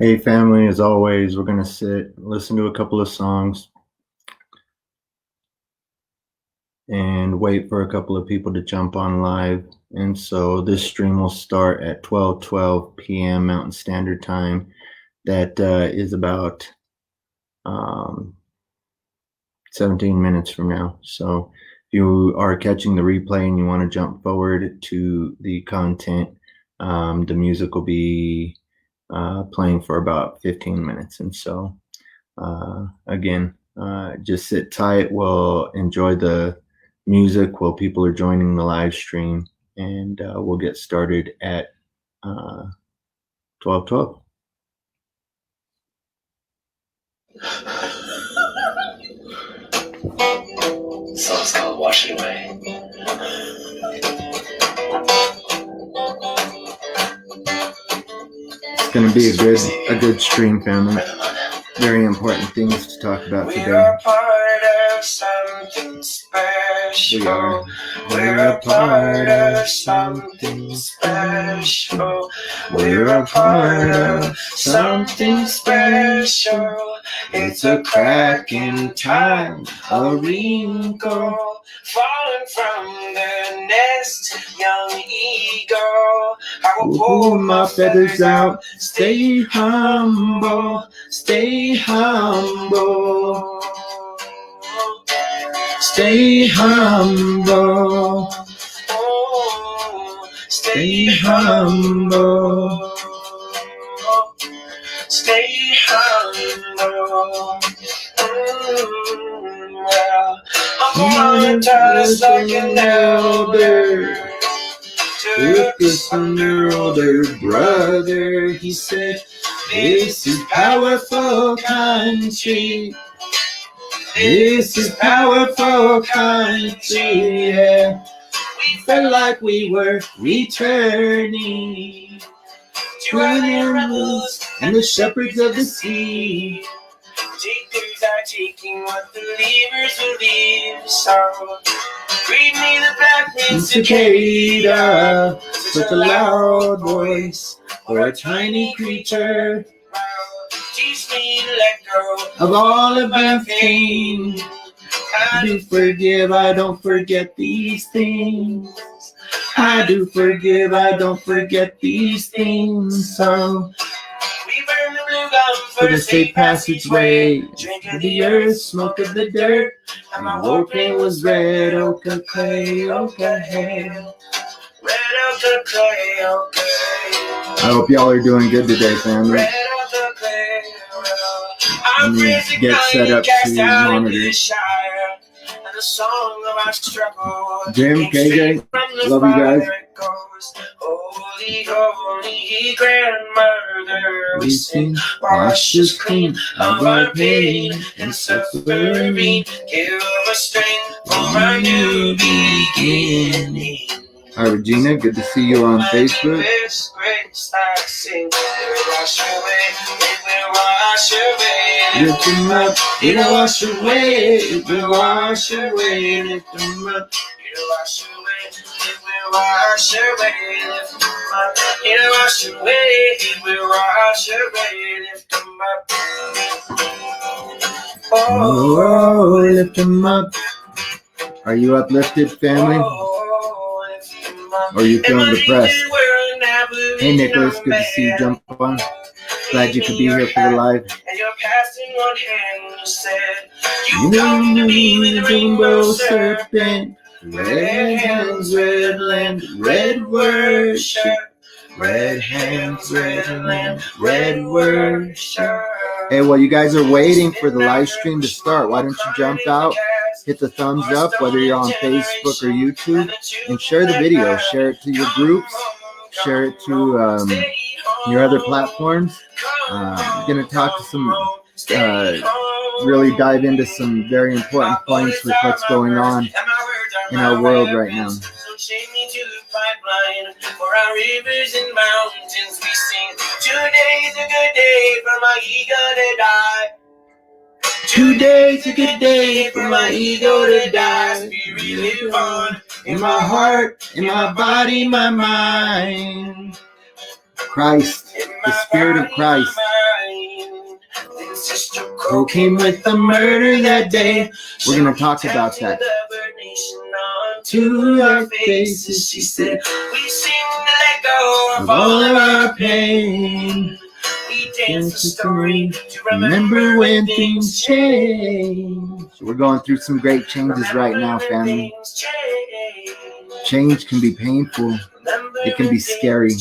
Hey family, as always, we're going to sit, listen to a couple of songs, and wait for a couple of people to jump on live. And so this stream will start at 12:12 p.m. Mountain Standard Time. That is about 17 minutes from now. So if you are catching the replay and you want to jump forward to the content, the music will be playing for about 15 minutes. And so again, just sit tight. We'll enjoy the music while people are joining the live stream, and we'll get started at 12:12. This song's called Wash It Away. It's going to be a good stream, family. Very important things to talk about today. We're a part of something special. We're a part of something special. We're a part of something special. It's a crack in time, a wrinkle falling from the nest, young eagle. I will pull my feathers out, stay humble, stay humble, stay humble, stay humble, stay humble. Well, I'm gonna tell us like an elder. Took this from their older brother. He said, this is powerful country. This is powerful country, yeah. We felt like we were returning to our animals and the shepherds of the sea. Takers are taking what the leavers will leave. So read me the black cicada, such a loud voice for a tiny creature. Teach me to let go of all of my pain. I do forgive, I don't forget these things. I do forgive, I don't forget these things. So we burn the blue gum for the safe passageway. Drink of the earth, smoke of the dirt, and my war paint was red ochre clay, ochre hail. Red ochre clay, ochre. I hope y'all are doing good today, family. Red ochre clay. Let me get set up to monitor. And the song of our struggle. Jim, KJ, love you guys. Holy, holy grandmother, We sing, wash us clean of our pain and suffering. Give us strength for our new beginning. Hi, Regina. Good to see you on Facebook. This grace I sing, wash away, it will wash away. Lift them up, It'll wash away, it will wash away. Lift them up, it'll wash away, it will wash away. Lift them up, it'll wash away, it will wash away. Lift them up. oh, lift them up. Are you uplifted, family? Or are you feeling depressed? Hey, Nicholas. Good to see you jump on. Glad you could be here for the live. And you're passing one hand, you said, you come to me with a rainbow serpent. Red hands, red land, red worship. Red hands, red land, red worship. Hey, while you guys are waiting for the live stream to start, why don't you jump out, hit the thumbs up, whether you're on Facebook or YouTube, and share the video. Share it to your groups. Share it to your other platforms. I'm going to talk to some, really dive into some very important points with what's going on in our world right now. For our rivers and mountains we sing. Today's a good day for my ego to die. Today's a good day for my ego to die. Spirit live on In my heart, in my body, my mind. Christ, the Spirit of Christ. cocaine with the murder that day. We're going to talk about that. To our faces, she said, we seem to let go of all of our pain. We dance the story to remember when things change. So we're going through some great changes right now, family. Change can be painful. It can be scary.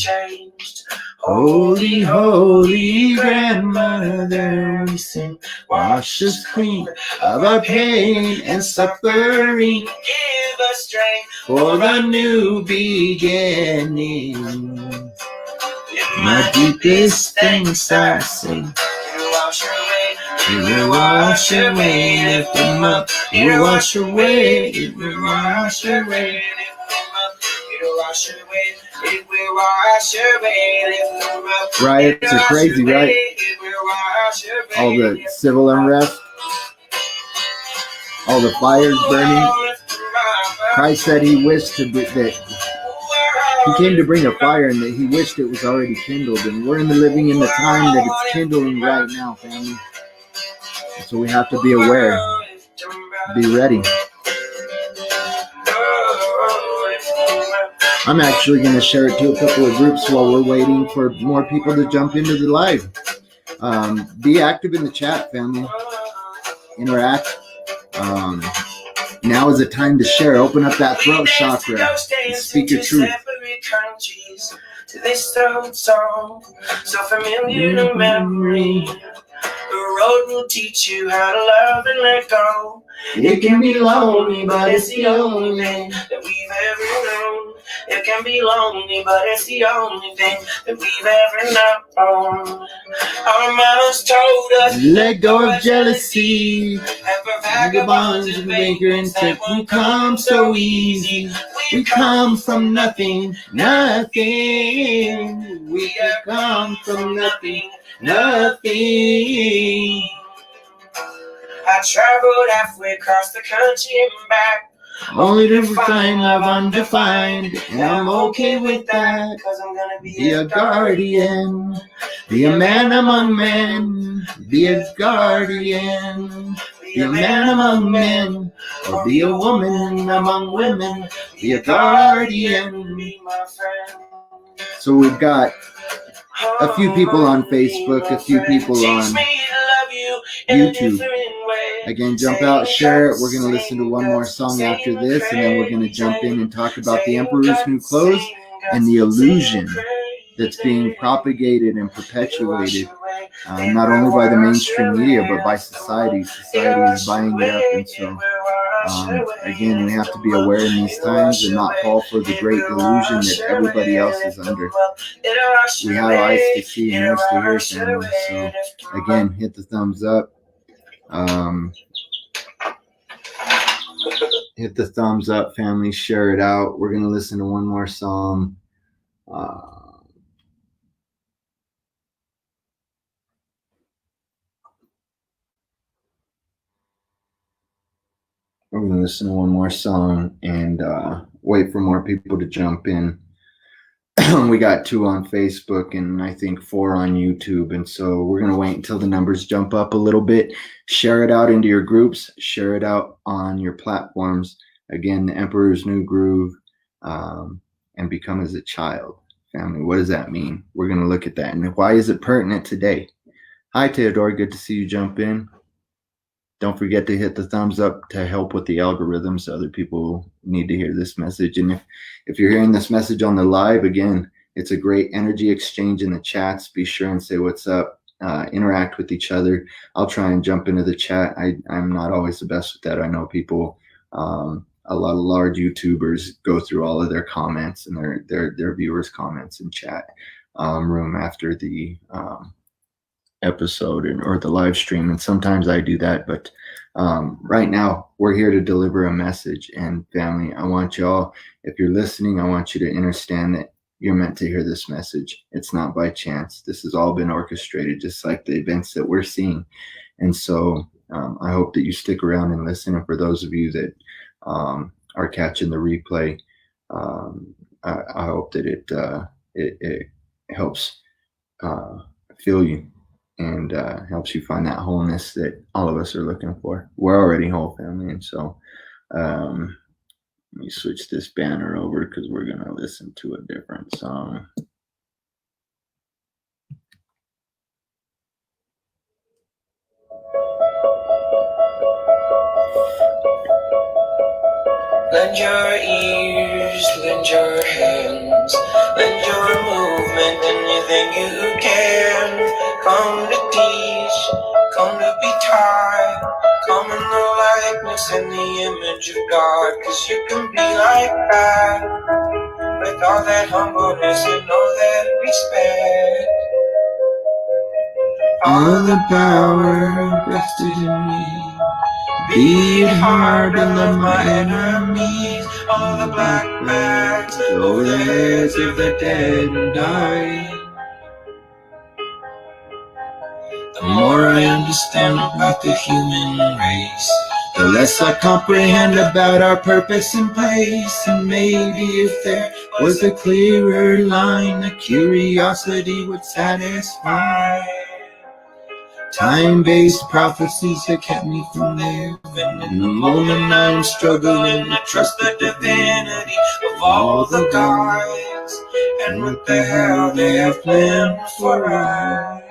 Holy, holy grandmother, we sing, wash us clean of our pain and suffering. Give us strength for the new beginning. My deepest thanks I sing. You will wash away, lift them up. You will wash away, it will wash away. Riots are crazy, right? All the civil unrest, all the fires burning. Christ said he wished that he came to bring a fire and that he wished it was already kindled. And we're living in the time that it's kindling right now, family. So we have to be aware, be ready. I'm actually going to share it to a couple of groups while we're waiting for more people to jump into the live. Be active in the chat, family. Interact. Now is the time to share. Open up that throat chakra and speak your truth. To this old song, so familiar to memory. The road will teach you how to love and let go. It can be lonely, but it's the only thing that we've ever known. It can be lonely, but it's the only thing that we've ever known. Our moms told us, let go of jealousy, and for vagabonds of anchor and step won't come so easy. We come from nothing, nothing. We have come from nothing, nothing. I traveled halfway across the country and back, only to find love undefined. And I'm okay with that, cause I'm gonna be a guardian. Be a man among men, be a guardian. Be a man among men, or be a woman among women. Be a guardian. So we've got a few people on Facebook, a few people on YouTube. Again, jump out, share it. We're going to listen to one more song after this, and then we're going to jump in and talk about the Emperor's New Clothes and the illusion that's being propagated and perpetuated, not only by the mainstream media, but by society. Society is buying it up, and so again, we have to be aware in these times and not fall for the great illusion that everybody else is under. We have eyes to see and ears to hear, family. So again, hit the thumbs up. Hit the thumbs up, family. Share it out. We're going to listen to one more song. We're going to listen to one more song and wait for more people to jump in. We got 2 on Facebook and I think 4 on YouTube. And so we're going to wait until the numbers jump up a little bit. Share it out into your groups. Share it out on your platforms. Again, the Emperor's New Groove, and become as a child. Family, what does that mean? We're going to look at that. And why is it pertinent today? Hi, Theodore. Good to see you jump in. Don't forget to hit the thumbs up to help with the algorithms. Other people need to hear this message. And if you're hearing this message on the live, again, it's a great energy exchange in the chats. Be sure and say what's up. Interact with each other. I'll try and jump into the chat. I'm not always the best with that. I know people, a lot of large YouTubers go through all of their comments and their viewers' comments in chat room after the episode or the live stream, and sometimes I do that, but right now we're here to deliver a message. And family, I want y'all, if you're listening, I want you to understand that you're meant to hear this message. It's not by chance. This has all been orchestrated, just like the events that we're seeing. And so I hope that you stick around and listen. And for those of you that are catching the replay, I hope that it helps fill you and helps you find that wholeness that all of us are looking for. We're already whole, family, and so let me switch this banner over because we're gonna listen to a different song. Lend your ears, lend your hands, lend your movement, anything you can. Come to teach, come to be taught, come in the likeness and the image of God. 'Cause you can be like that, with all that humbleness and all that respect. All the power vested in me. Beat hard and love my enemies. All the black bags over the heads of the dead and dying. The more I understand about the human race, the less I comprehend about our purpose and place. And maybe if there was a clearer line, the curiosity would satisfy. Time-based prophecies that kept me from there. In the moment I'm struggling to trust the divinity of all the gods and what the hell they have planned for us.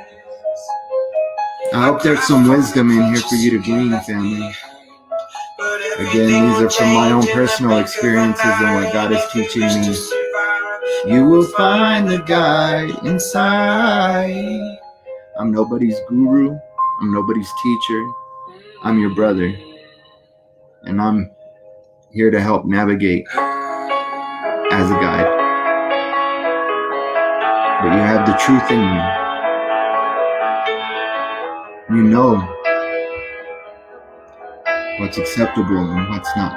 I hope there's some wisdom in here for you to glean, family. Again, these are from my own personal experiences and what God is teaching me. You will find the guide inside. I'm nobody's guru. I'm nobody's teacher. I'm your brother. And I'm here to help navigate as a guide. But you have the truth in you. You know what's acceptable and what's not.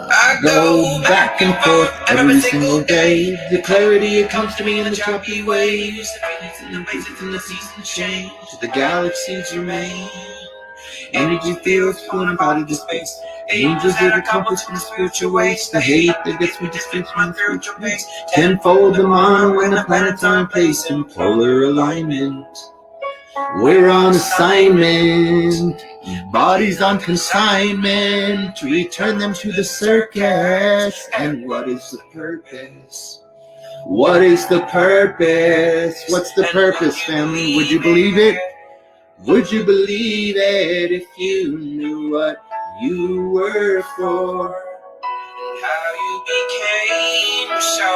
I go back and forth every single day. The clarity, it comes to me in the choppy waves. The feelings and the places and the seasons change. The galaxies remain. Energy fields pulling out of the space. Angels that accomplish my spiritual ways. The hate that gets me to spit my spiritual pace. Tenfold the mind when the planets are in place in polar alignment. We're on assignment, bodies on consignment, to return them to the circus. And what is the purpose? What is the purpose? What's the purpose, family? Would you believe it? Would you believe it if you knew what you were for? How you became so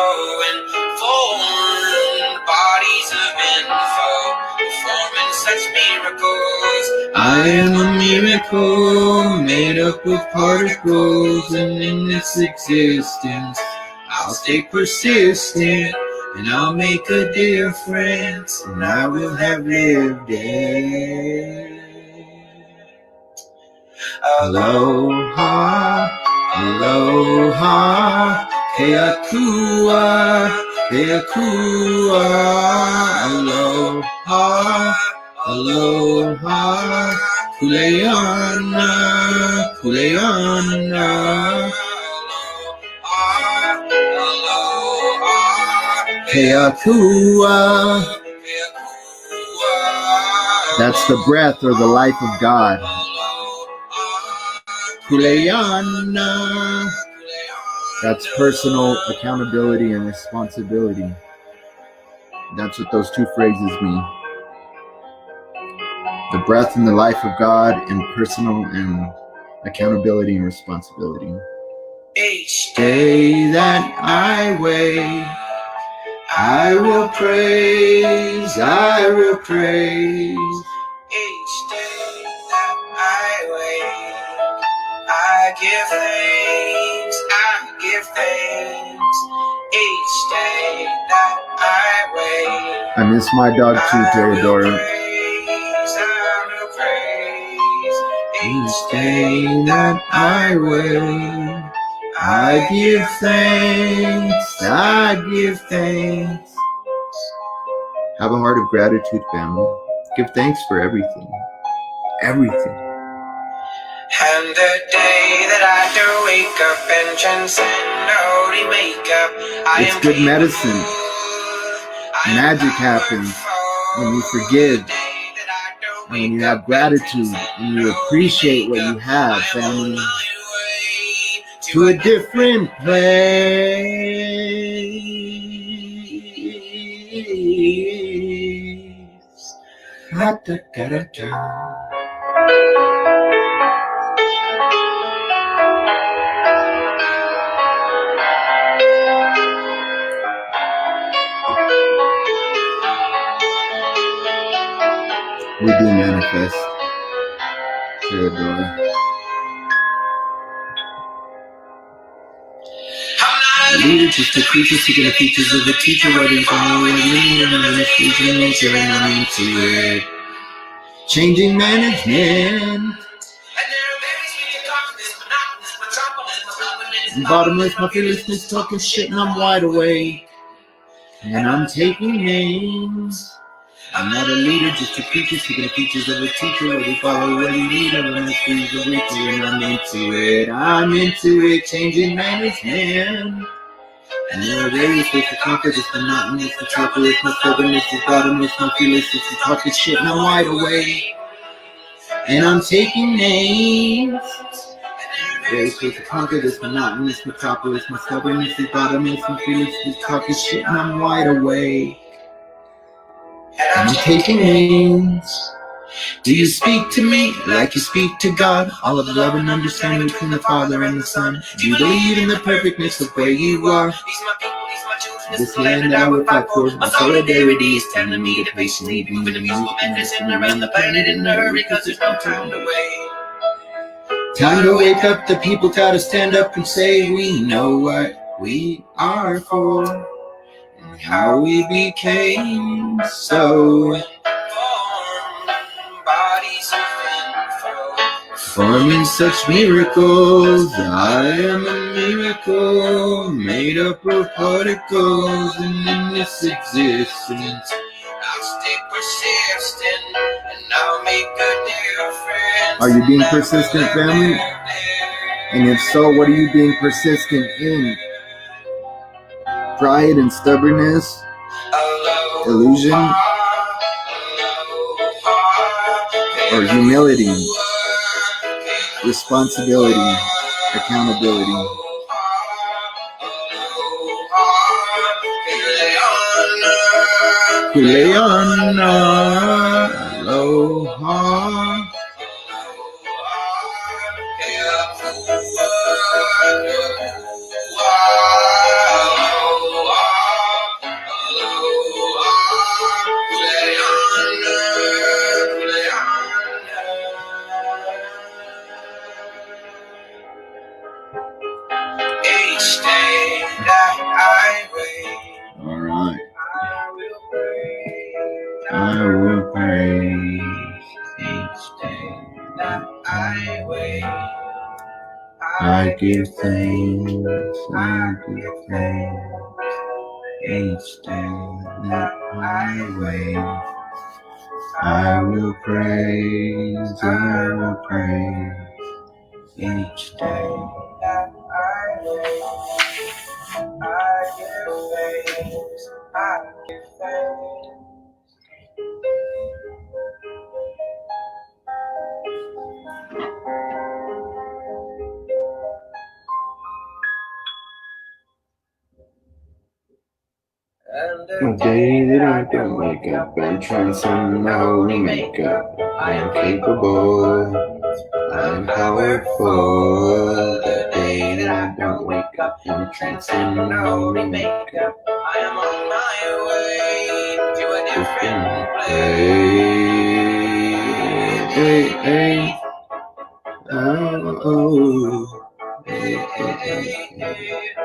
informed, bodies of info, performing such miracles. I am a miracle made up of particles, and in this existence I'll stay persistent, and I'll make a difference, and I will have lived it. Aloha, aloha, keakua, keakua. Aloha, aloha, kuleana, kuleana. Keakua. That's the breath or the life of God. Kuleana. That's personal accountability and responsibility. That's what those two phrases mean. The breath and the life of God, and personal and accountability and responsibility. Each Day that I wait, I will praise, I will praise. Each day that I wait, I give thanks, I give thanks. Each day that I wait, I miss my dog too, Theodora. I will praise. Each day that I wait, I give thanks, I give thanks. Have a heart of gratitude, family. Give thanks for everything. Everything. And the day that I do wake up and transcend holy makeup, it's good medicine. Magic happens when you forgive, and when you have gratitude, and you appreciate what you have, family, to a different place. Ha-da-da-da-da. We do manifest. Theodore. Leader, just a creature seeking the features of the teacher, writing from all way, leading in the ministries of nature, and I'm into it. Changing management. Bottomless, my fearlessness, talking shit, and I'm wide awake. And I'm taking names. I'm not a leader, just a creature seeking the features of a teacher, where they follow where they lead, and the ministries of nature, and I'm into it. I'm into it, changing management. And there are various ways to conquer this monotonous, the metropolis, my stubbornness is bottomless, my fearlessness is talking shit, and I'm wide awake. And I'm taking names. Various ways to conquer this monotonous metropolis, my stubbornness is bottomless, my fearlessness is talking shit, and I'm wide awake. And I'm taking names. Do you speak to me like you speak to God? All of the love and understanding between the Father and the Son. Do you believe in the perfectness of where you are? This land that I would fight for, my solidarity is telling me to patiently be with the musical medicine around the planet in a hurry, cause there's no time to wait. Time to wake up, the people gotta stand up and say we know what we are for, and how we became so forming such miracles. I am a miracle made up of particles, and in this existence I'll stay persistent, and I'll make a difference. Are you being persistent, family? And if so, what are you being persistent in? Pride and stubbornness? Illusion? Or humility? Responsibility? Accountability? Kuleana, aloha. Each day that I wait, all right, I will praise each day that I wait. I give thanks, I give thanks each day that I wait. I will praise each day that I wait. I give thanks, I give thanks. A day that I don't wake up and transcend my holy makeup. I am capable, I am powerful. The day that I don't wake up and transcend my holy makeup, I am on my way to a different place. Hey, hey. Oh, hey, hey, hey, hey.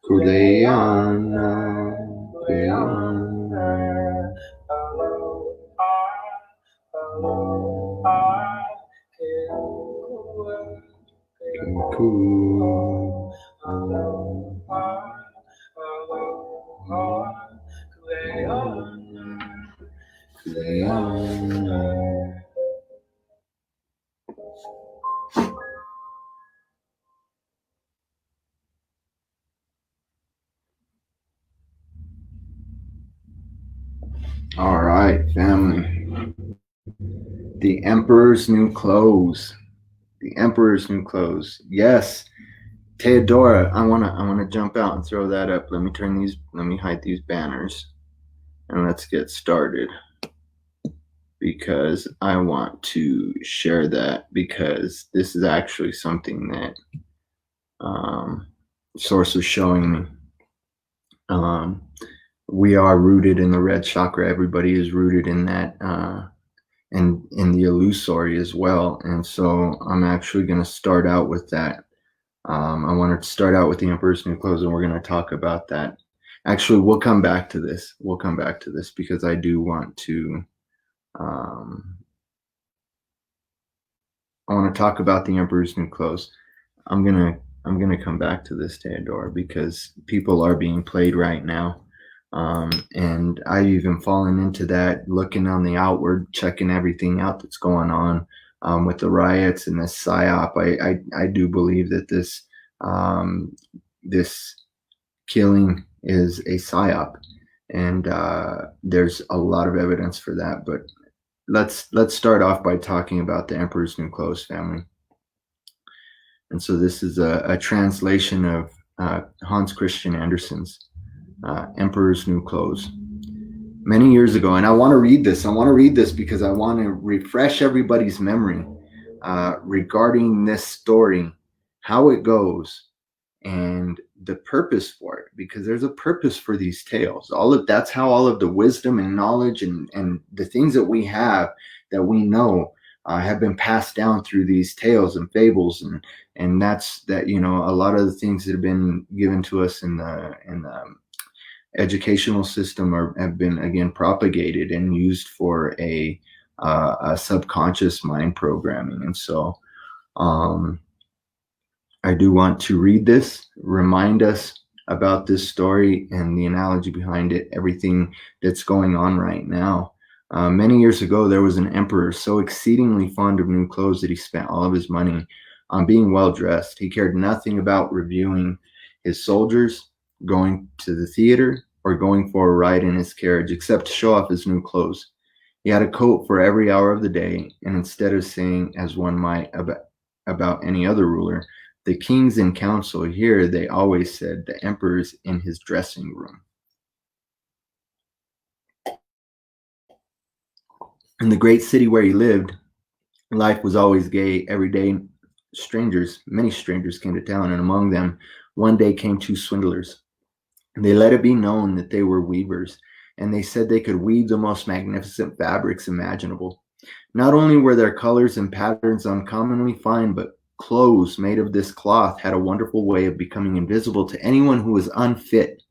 Kuleana, All right, family. The Emperor's New Clothes. The Emperor's New Clothes. Yes. Theodora, I wanna jump out and throw that up. Let me hide these banners and let's get started. Because I want to share that, because this is actually something that Source was showing me. We are rooted in the red chakra. Everybody is rooted in that, and in the illusory as well. And so I'm actually going to start out with that. I wanted to start out with the Emperor's New Clothes, and we're going to talk about that. Actually, we'll come back to this. We'll come back to this because I do want to. I want to talk about the Emperor's New Clothes. I'm gonna come back to this, Theodore, because people are being played right now, and I've even fallen into that, looking on the outward, checking everything out that's going on with the riots and this psyop. I do believe that this this killing is a psyop, and there's a lot of evidence for that. But let's start off by talking about the Emperor's New Clothes, family. And so this is a translation of Hans Christian Andersen's Emperor's New Clothes. Many years ago, and I want to read this. I want to read this because I want to refresh everybody's memory regarding this story, how it goes, and the purpose for it, because there's a purpose for these tales. That's how all of the wisdom and knowledge and the things that we have, that we know, have been passed down through these tales and fables, and that's that, you know, a lot of the things that have been given to us in the educational system have been, again, propagated and used for a subconscious mind programming. And so I do want to read this, remind us about this story and the analogy behind it, everything that's going on right now. Many years ago, there was an emperor so exceedingly fond of new clothes that he spent all of his money on being well dressed. He cared nothing about reviewing his soldiers, going to the theater, or going for a ride in his carriage, except to show off his new clothes. He had a coat for every hour of the day, and instead of saying, as one might about any other ruler, the kings in council, here they always said, the emperor's in his dressing room. In the great city where he lived, life was always gay. Every day, many strangers came to town, and among them, one day came two swindlers. They let it be known that they were weavers, and they said they could weave the most magnificent fabrics imaginable. Not only were their colors and patterns uncommonly fine, but clothes made of this cloth had a wonderful way of becoming invisible to anyone who was unfit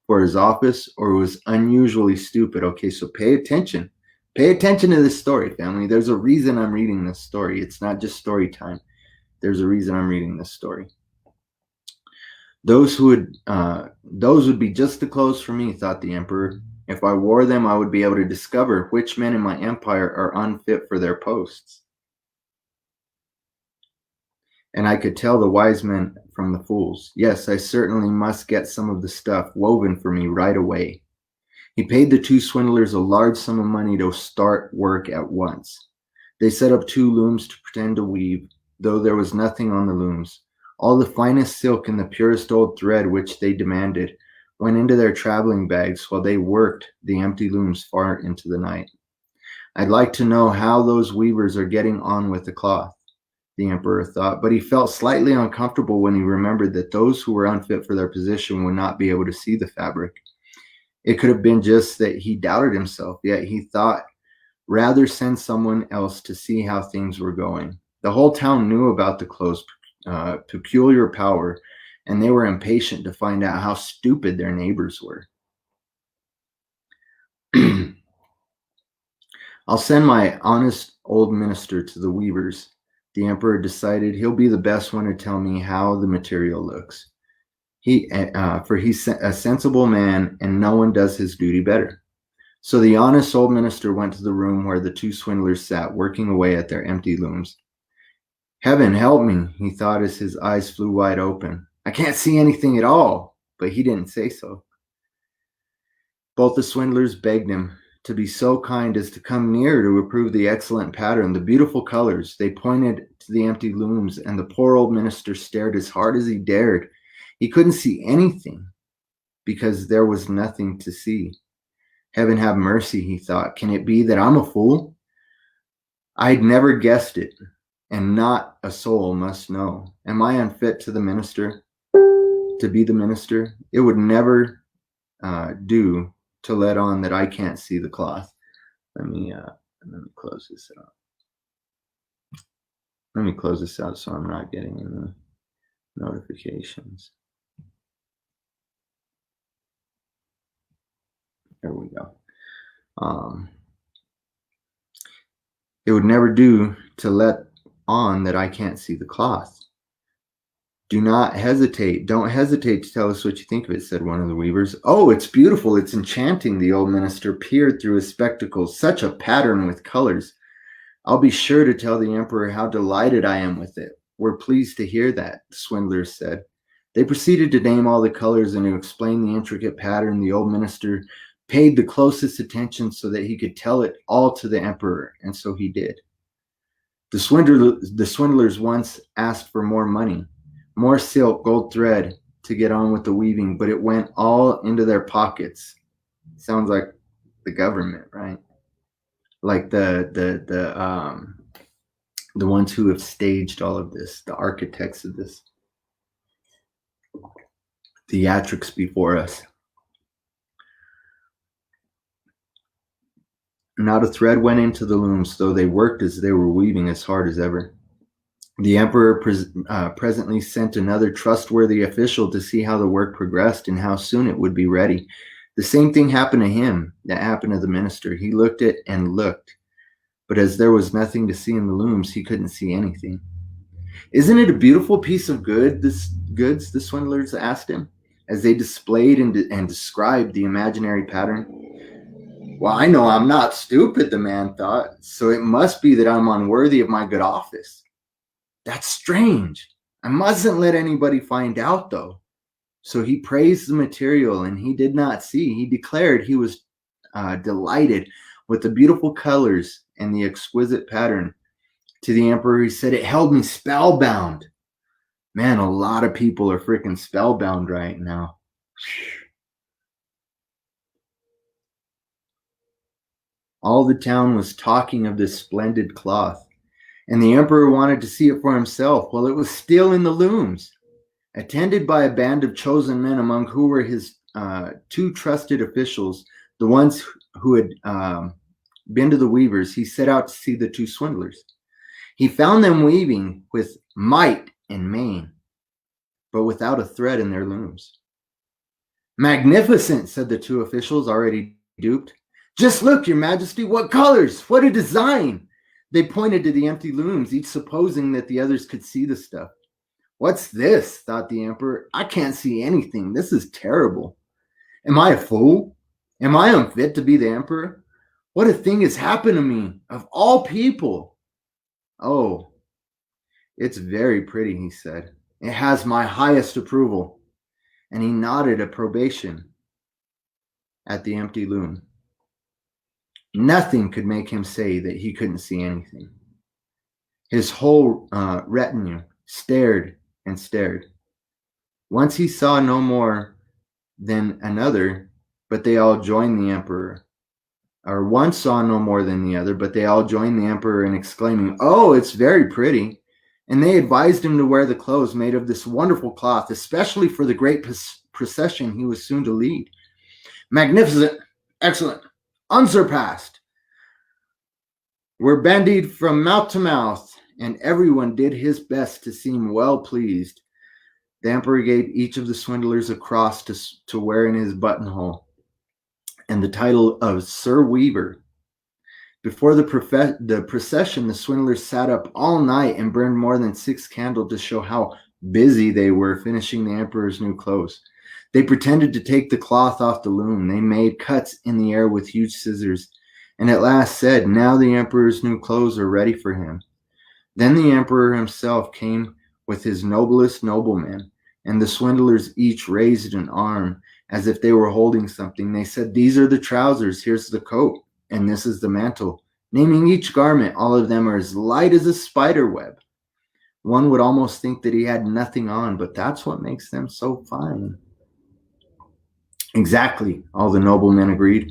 for his office or who was unusually stupid. Okay, so pay attention. Pay attention to this story, family. There's a reason I'm reading this story. It's not just story time. There's a reason I'm reading this story. Those would be just the clothes for me, thought the emperor. If I wore them, I would be able to discover which men in my empire are unfit for their posts. And I could tell the wise men from the fools. Yes, I certainly must get some of the stuff woven for me right away. He paid the two swindlers a large sum of money to start work at once. They set up two looms to pretend to weave, though there was nothing on the looms. All the finest silk and the purest old thread which they demanded went into their traveling bags while they worked the empty looms far into the night. I'd like to know how those weavers are getting on with the cloth, the emperor thought, but he felt slightly uncomfortable when he remembered that those who were unfit for their position would not be able to see the fabric. It could have been just that he doubted himself, yet he thought Rather send someone else to see how things were going. The whole town knew about the clothes' peculiar power, and they were impatient to find out how stupid their neighbors were. I'll send my honest old minister to the weavers. The emperor decided he'll be the best one to tell me how the material looks. For he's a sensible man, and no one does his duty better. So the honest old minister went to the room where the two swindlers sat, working away at their empty looms. Heaven help me, he thought as his eyes flew wide open. I can't see anything at all, but he didn't say so. Both the swindlers begged him to be so kind as to come near to approve the excellent pattern, the beautiful colors. They pointed to the empty looms, and the poor old minister stared as hard as he dared. He couldn't see anything because there was nothing to see. Heaven have mercy, he thought. Can it be that I'm a fool? I'd never guessed it, and not a soul must know. Am I unfit to be the minister? It would never do to let on that I can't see the cloth. Let me close this out. Let me close this out so I'm not getting in the notifications. There we go. It would never do to let on that I can't see the cloth. Do not hesitate. Don't hesitate to tell us what you think of it, said one of the weavers. Oh, it's beautiful. It's enchanting. The old minister peered through his spectacles. Such a pattern with colors. I'll be sure to tell the emperor how delighted I am with it. We're pleased to hear that, the swindlers said. They proceeded to name all the colors and to explain the intricate pattern. The old minister paid the closest attention so that he could tell it all to the emperor, and so he did. The swindlers once asked for more money, more silk, gold thread to get on with the weaving, but it went all into their pockets. Sounds like the government, right? Like the ones who have staged all of this, the architects of this theatrics before us. Not a thread went into the looms, though they worked as they were weaving as hard as ever. The emperor presently sent another trustworthy official to see how the work progressed and how soon it would be ready. The same thing happened to him that happened to the minister. He looked at and looked, but as there was nothing to see in the looms, he couldn't see anything. Isn't it a beautiful piece of goods, the swindlers asked him, as they displayed and described the imaginary pattern. Well, I know I'm not stupid, the man thought, so it must be that I'm unworthy of my good office. That's strange. I mustn't let anybody find out, though. So he praised the material, and he did not see. He declared he was delighted with the beautiful colors and the exquisite pattern. To the emperor, he said, it held me spellbound. Man, a lot of people are freaking spellbound right now. All the town was talking of this splendid cloth, and the emperor wanted to see it for himself while it was still in the looms. Attended by a band of chosen men, among who were his two trusted officials, the ones who had been to the weavers, he set out to see the two swindlers. He found them weaving with might and main, but without a thread in their looms. Magnificent, said the two officials, already duped. Just look, your majesty, what colors, what a design. They pointed to the empty looms, each supposing that the others could see the stuff. What's this, thought the emperor. I can't see anything. This is terrible. Am I a fool? Am I unfit to be the emperor? What a thing has happened to me, of all people. Oh, it's very pretty, he said. It has my highest approval. And he nodded approbation at the empty loom. Nothing could make him say that he couldn't see anything. His whole retinue stared and stared. Once he saw no more than another, but they all joined the emperor. Or one saw no more than the other, but they all joined the emperor in exclaiming, oh, it's very pretty. And they advised him to wear the clothes made of this wonderful cloth, especially for the great procession he was soon to lead. Magnificent, excellent, unsurpassed. were bandied from mouth to mouth, and everyone did his best to seem well pleased. The emperor gave each of the swindlers a cross to wear in his buttonhole, and the title of Sir Weaver. Before the procession, the swindlers sat up all night and burned more than 6 candles to show how busy they were finishing the emperor's new clothes. They pretended to take the cloth off the loom. They made cuts in the air with huge scissors, and at last said, "Now the emperor's new clothes are ready for him." Then the emperor himself came with his noblest noblemen, and the swindlers each raised an arm as if they were holding something. They said, "These are the trousers, here's the coat, and this is the mantle." Naming each garment, all of them are as light as a spider web. One would almost think that he had nothing on, but that's what makes them so fine. Exactly, all the noblemen agreed,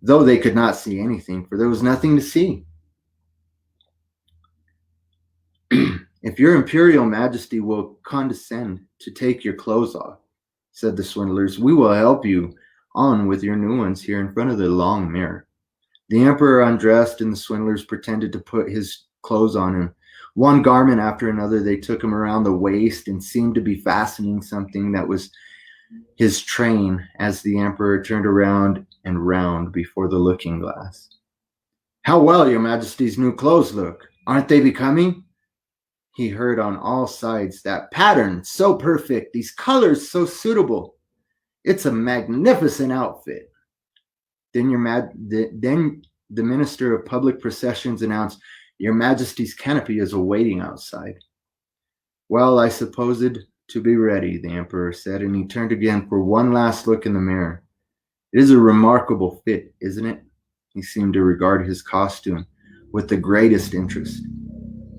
though they could not see anything, for there was nothing to see. "If your imperial majesty will condescend to take your clothes off," said the swindlers, "we will help you on with your new ones here in front of the long mirror." The emperor undressed, and the swindlers pretended to put his clothes on him. One garment after another, they took him around the waist and seemed to be fastening something that was his train as the emperor turned around and round before the looking glass. "How well your majesty's new clothes look. Aren't they becoming?" He heard on all sides. "That pattern, so perfect. These colors, so suitable. It's a magnificent outfit." Then the minister of public processions announced, "Your majesty's canopy is awaiting outside." "Well, I supposed to be ready," the emperor said, and he turned again for one last look in the mirror. "It is a remarkable fit, isn't it?" He seemed to regard his costume with the greatest interest.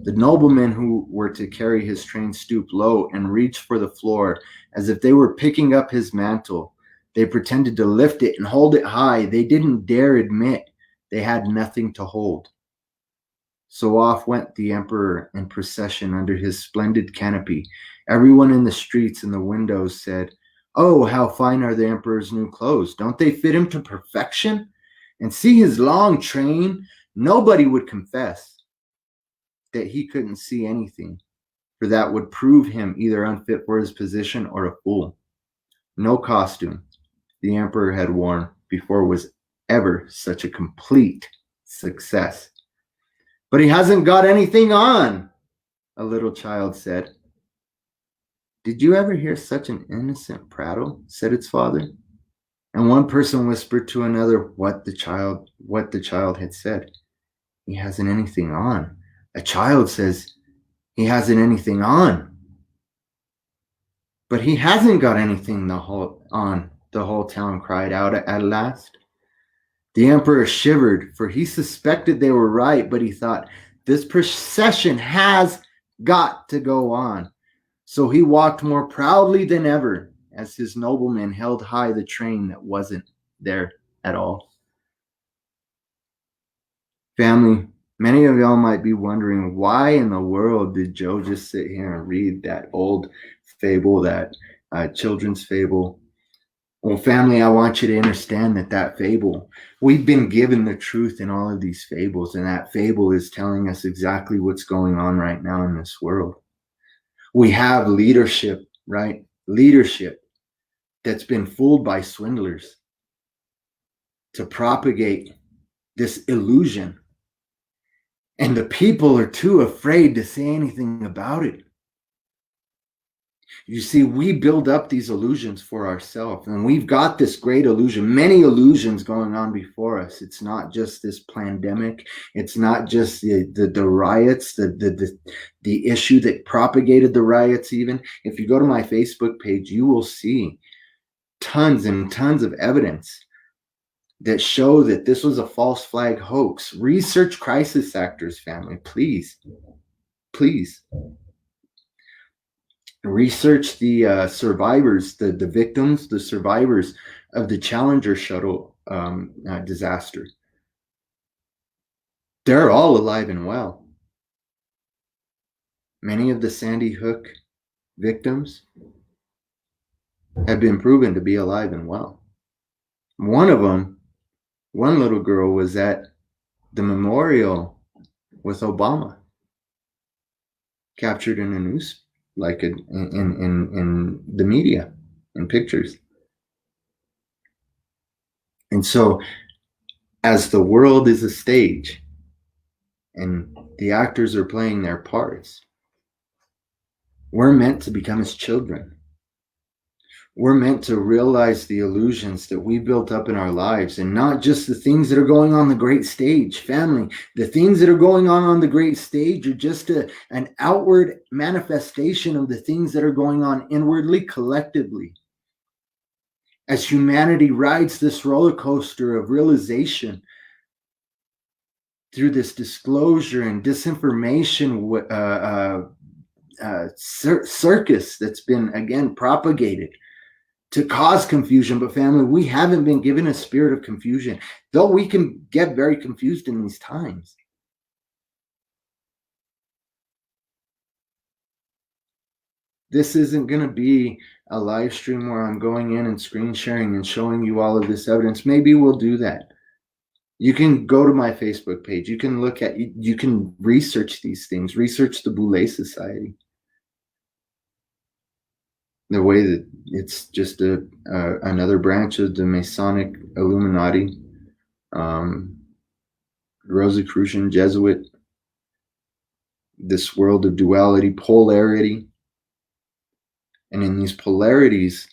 The noblemen who were to carry his train stooped low and reached for the floor as if they were picking up his mantle. They pretended to lift it and hold it high. They didn't dare admit they had nothing to hold. So off went the emperor in procession under his splendid canopy. Everyone in the streets and the windows said, "Oh, how fine are the emperor's new clothes. Don't they fit him to perfection? And see his long train." Nobody would confess that he couldn't see anything, for that would prove him either unfit for his position or a fool. No costume the emperor had worn before was ever such a complete success. "But he hasn't got anything on," a little child said. "Did you ever hear such an innocent prattle?" said its father. And one person whispered to another what the child had said. "He hasn't anything on." A child says, "He hasn't anything on." "But he hasn't got anything on," the whole town cried out at last. The emperor shivered, for he suspected they were right, but he thought, this procession has got to go on. So he walked more proudly than ever as his noblemen held high the train that wasn't there at all. Family, many of y'all might be wondering, why in the world did Joe just sit here and read that old fable, that children's fable? Well, family, I want you to understand that fable, we've been given the truth in all of these fables, and that fable is telling us exactly what's going on right now in this world. We have leadership, right? Leadership that's been fooled by swindlers to propagate this illusion. And the people are too afraid to say anything about it. You see, we build up these illusions for ourselves, and we've got this great illusion, many illusions going on before us. It's not just this pandemic. It's not just the riots, the issue that propagated the riots. Even if you go to my Facebook page, you will see tons and tons of evidence that show that this was a false flag hoax. Research crisis actors, family, please. Research the survivors, the victims, the survivors of the Challenger shuttle disaster. They're all alive and well. Many of the Sandy Hook victims have been proven to be alive and well. One of them, one little girl, was at the memorial with Obama, captured in a news, like in the media, in pictures. And so, as the world is a stage and the actors are playing their parts, we're meant to become his children. We're meant to realize the illusions that we built up in our lives, and not just the things that are going on the great stage. Family, the things that are going on the great stage are just an outward manifestation of the things that are going on inwardly, collectively. As humanity rides this roller coaster of realization through this disclosure and disinformation circus that's been, again, propagated to cause confusion. But family, we haven't been given a spirit of confusion, though we can get very confused in these times. This isn't going to be a live stream where I'm going in and screen sharing and showing you all of this evidence. Maybe we'll do that. You can go to my Facebook page. You can look at, you can research these things, research the Boule Society. The way that it's just another branch of the Masonic Illuminati, Rosicrucian, Jesuit, this world of duality, polarity. And in these polarities,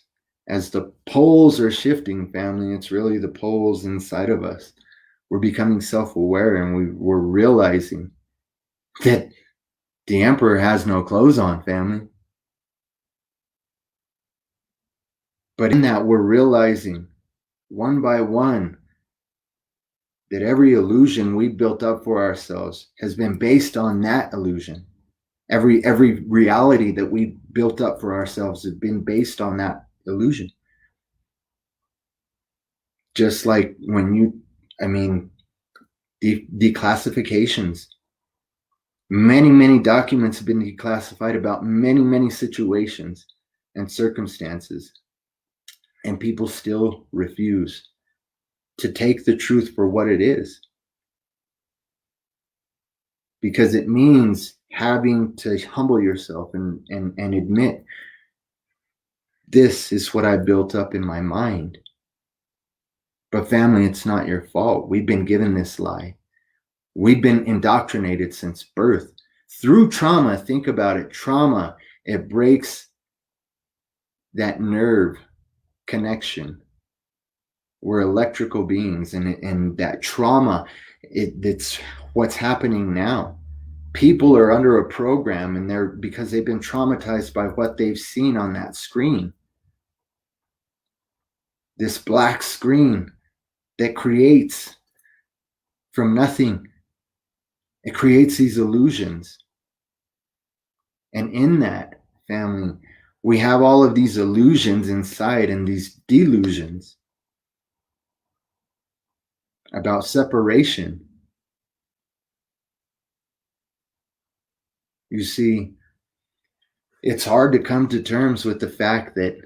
as the poles are shifting, family, it's really the poles inside of us. We're becoming self-aware, and we're realizing that the emperor has no clothes on, family. But in that, we're realizing one by one that every illusion we built up for ourselves has been based on that illusion. Every reality that we built up for ourselves has been based on that illusion. Just like when declassifications. Many documents have been declassified about many situations and circumstances, and people still refuse to take the truth for what it is, because it means having to humble yourself and admit, this is what I built up in my mind. But family, it's not your fault. We've been given this lie. We've been indoctrinated since birth through trauma. Think about it. Trauma, it breaks that nerve connection. We're electrical beings, and that trauma, it's what's happening now. People are under a program, and because they've been traumatized by what they've seen on that screen. This black screen that creates from nothing. It creates these illusions. And in that, family, we have all of these illusions inside, and these delusions about separation. You see, it's hard to come to terms with the fact that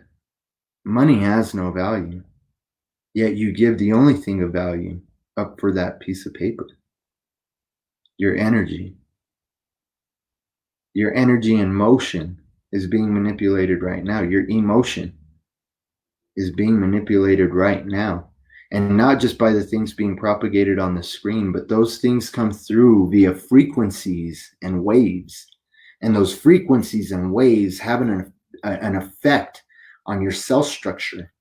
money has no value, yet you give the only thing of value up for that piece of paper. Your energy. Your energy and motion is being manipulated right now. Your emotion is being manipulated right now. And not just by the things being propagated on the screen, but those things come through via frequencies and waves. And those frequencies and waves have an effect on your cell structure.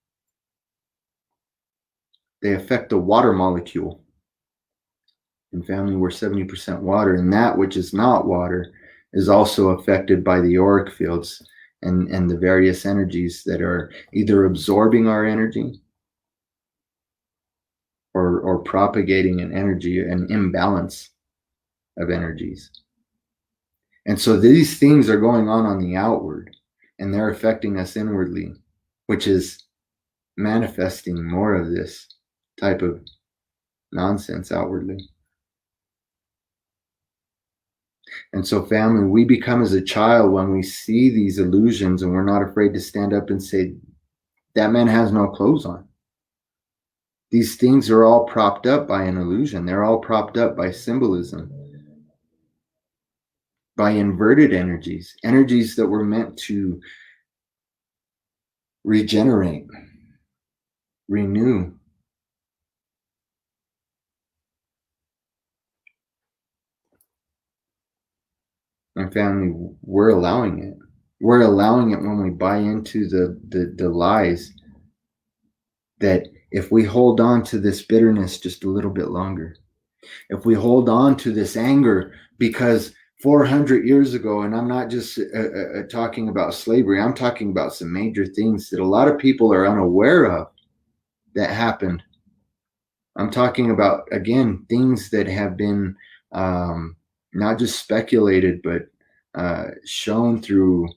They affect the water molecule. In family, we're 70% water, and that which is not water is also affected by the auric fields and the various energies that are either absorbing our energy or propagating an imbalance of energies. And so these things are going on the outward, and they're affecting us inwardly, which is manifesting more of this type of nonsense outwardly. And so, family, we become as a child when we see these illusions, and we're not afraid to stand up and say, that man has no clothes on. These things are all propped up by an illusion. They're all propped up by symbolism. by inverted energies, energies that were meant to regenerate, renew. And family, we're allowing it. We're allowing it when we buy into the lies that if we hold on to this bitterness just a little bit longer, if we hold on to this anger, because 400 years ago, and I'm not just talking about slavery, I'm talking about some major things that a lot of people are unaware of that happened. I'm talking about, again, things that have been not just speculated, but shown through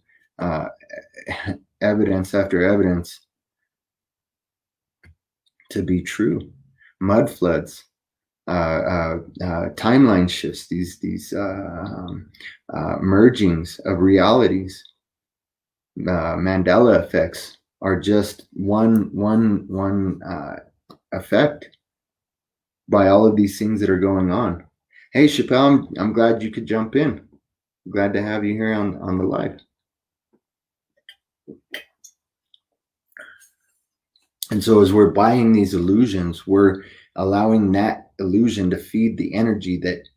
evidence after evidence to be true. Mud floods, timeline shifts, these mergings of realities, Mandela effects are just one effect by all of these things that are going on. Hey, Chappelle, I'm glad you could jump in. Glad to have you here on the live. And so as we're buying these illusions, we're allowing that illusion to feed the energy that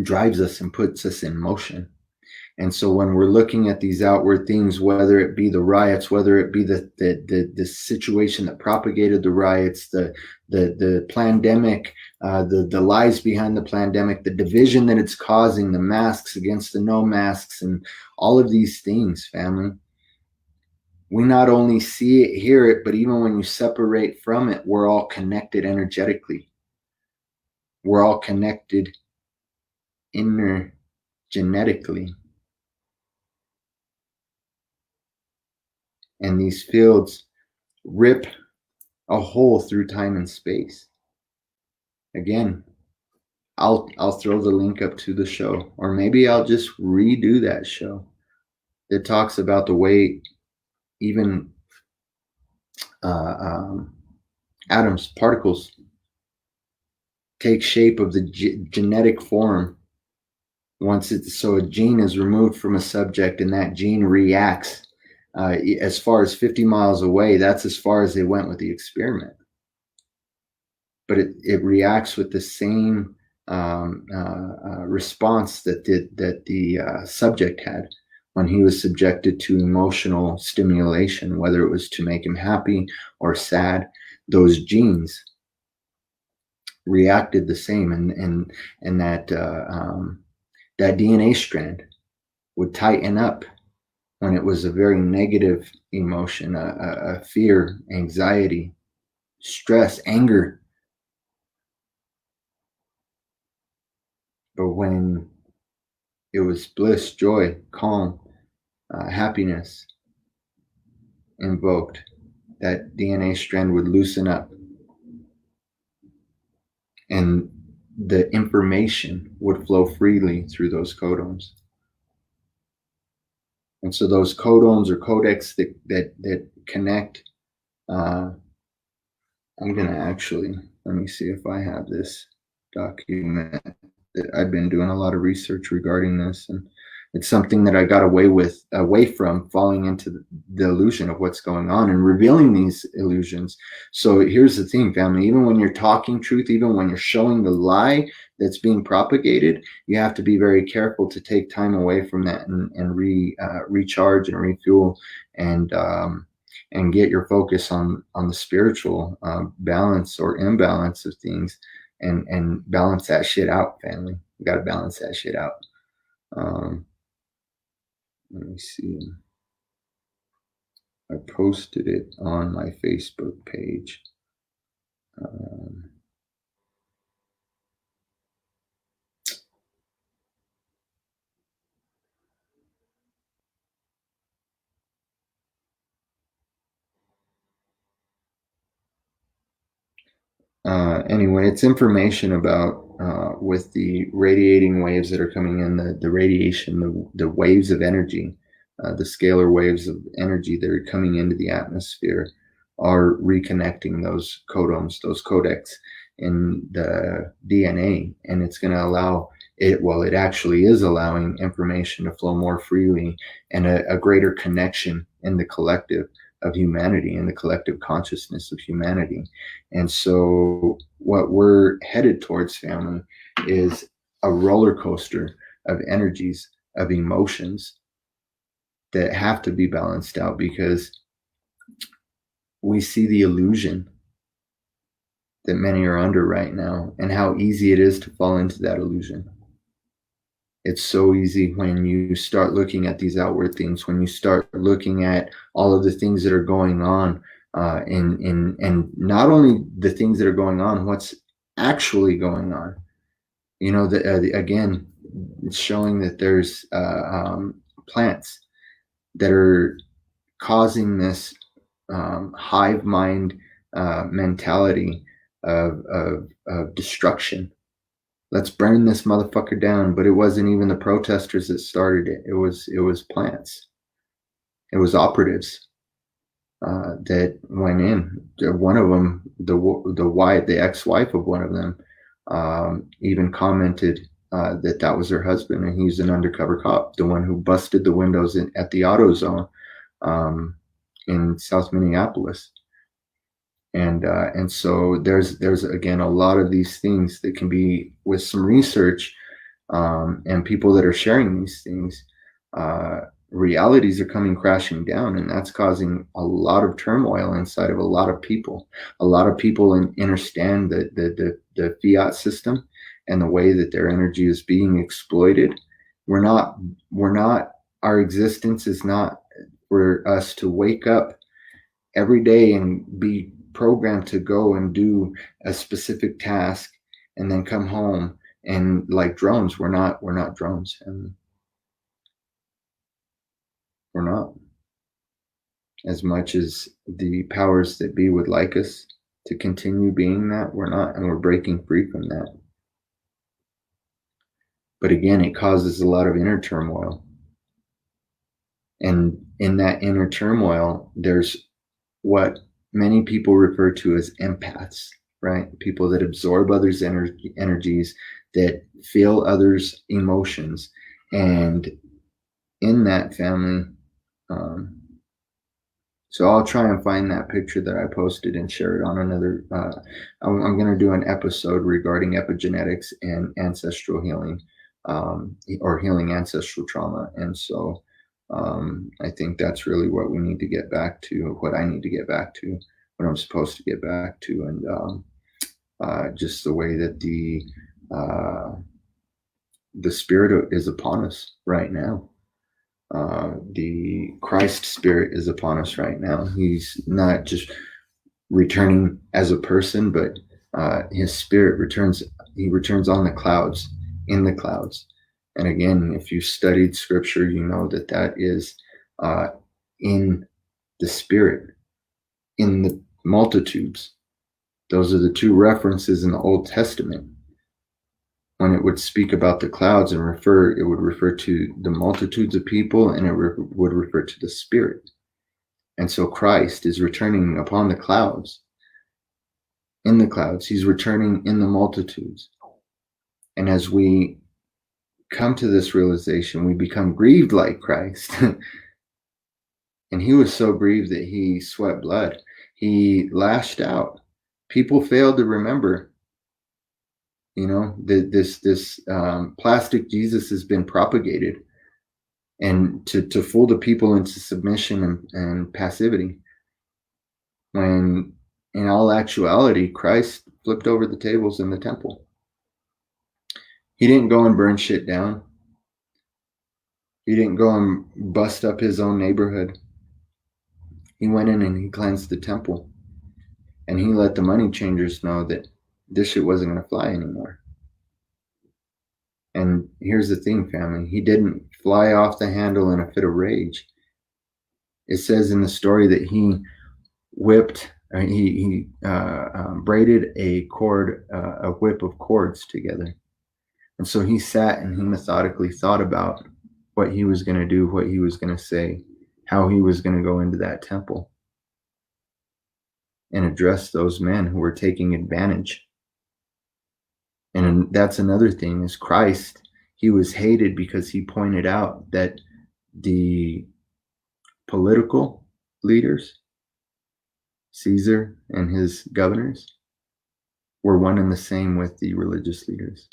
drives us and puts us in motion. And so when we're looking at these outward things, whether it be the riots, whether it be the situation that propagated the riots, the pandemic, the lies behind the pandemic, the division that it's causing, the masks against the no masks, and all of these things, family, we not only see it, hear it, but even when you separate from it, we're all connected energetically. We're all connected genetically. And these fields rip a hole through time and space. Again, I'll throw the link up to the show, or maybe I'll just redo that show that talks about the way even atoms, particles, take shape of the genetic form once so a gene is removed from a subject and that gene reacts as far as 50 miles away. That's as far as they went with the experiment, but it reacts with the same response that the subject had when he was subjected to emotional stimulation, whether it was to make him happy or sad. Those genes reacted the same, and that DNA strand would tighten up when it was a very negative emotion, a fear, anxiety, stress, anger. But when it was bliss, joy, calm, happiness invoked, that DNA strand would loosen up and the information would flow freely through those codons. And so those codons or codecs that connect, I'm going to actually, let me see if I have this document. I've been doing a lot of research regarding this, and it's something that I got away from falling into the illusion of what's going on and revealing these illusions. So here's the thing, family, even when you're talking truth, even when you're showing the lie that's being propagated, you have to be very careful to take time away from that and recharge and refuel and get your focus on the spiritual balance or imbalance of things, and balance that shit out, family. You got to balance that shit out. Let me see. I posted it on my Facebook page. Anyway, it's information about with the radiating waves that are coming in, the radiation, the waves of energy, the scalar waves of energy that are coming into the atmosphere are reconnecting those codons, those codecs in the DNA, and it's going to allow it actually is allowing information to flow more freely, and a greater connection in the collective of humanity, in the collective consciousness of humanity. And so what we're headed towards, family, is a roller coaster of energies, of emotions that have to be balanced out, because we see the illusion that many are under right now, and how easy it is to fall into that illusion. It's so easy when you start looking at these outward things, when you start looking at all of the things that are going on, and not only the things that are going on, what's actually going on. You know, again, it's showing that there's plants that are causing this hive mind mentality of destruction. Let's burn this motherfucker down. But it wasn't even the protesters that started it. It was plants. It was operatives that went in. One of them, the ex-wife of one of them, even commented that was her husband, and he's an undercover cop, the one who busted the windows at the AutoZone in South Minneapolis. And so there's again a lot of these things that can be, with some research and people that are sharing these things, realities are coming crashing down, and that's causing a lot of turmoil inside of a lot of people. A lot of people understand the fiat system and the way that their energy is being exploited. We're not. Our existence is not for us to wake up every day and be programmed to go and do a specific task and then come home and like drones. We're not drones, and we're not. As much as the powers that be would like us to continue being that, we're not, and we're breaking free from that. But again, it causes a lot of inner turmoil, and in that inner turmoil, there's what many people refer to as empaths, right? People that absorb others' energies, that feel others' emotions. And in that, family, so I'll try and find that picture that I posted and share it on another. I'm going to do an episode regarding epigenetics and ancestral healing, or healing ancestral trauma. And so I think that's really what we need to get back to, what I need to get back to, what I'm supposed to get back to. And just the way that the spirit is upon us right now. The Christ spirit is upon us right now. He's not just returning as a person, but his spirit returns. He returns on the clouds, in the clouds. And again, if you studied scripture, you know that is in the spirit, in the multitudes. Those are the two references in the Old Testament. When it would speak about the clouds and it would refer to the multitudes of people, and it would refer to the spirit. And so Christ is returning upon the clouds, in the clouds. He's returning in the multitudes. And as we come to this realization, we become grieved like Christ. And he was so grieved that he sweat blood. He lashed out. People failed to remember, you know, that this plastic Jesus has been propagated, and to fool the people into submission and passivity, when in all actuality, Christ flipped over the tables in the temple. He didn't go and burn shit down. He didn't go and bust up his own neighborhood. He went in and he cleansed the temple. And he let the money changers know that this shit wasn't going to fly anymore. And here's the thing, family. He didn't fly off the handle in a fit of rage. It says in the story that he whipped, he braided a whip of cords together. And so he sat and he methodically thought about what he was going to do, what he was going to say, how he was going to go into that temple and address those men who were taking advantage. And that's another thing, is Christ He was hated because he pointed out that the political leaders, Caesar and his governors, were one and the same with the religious leaders.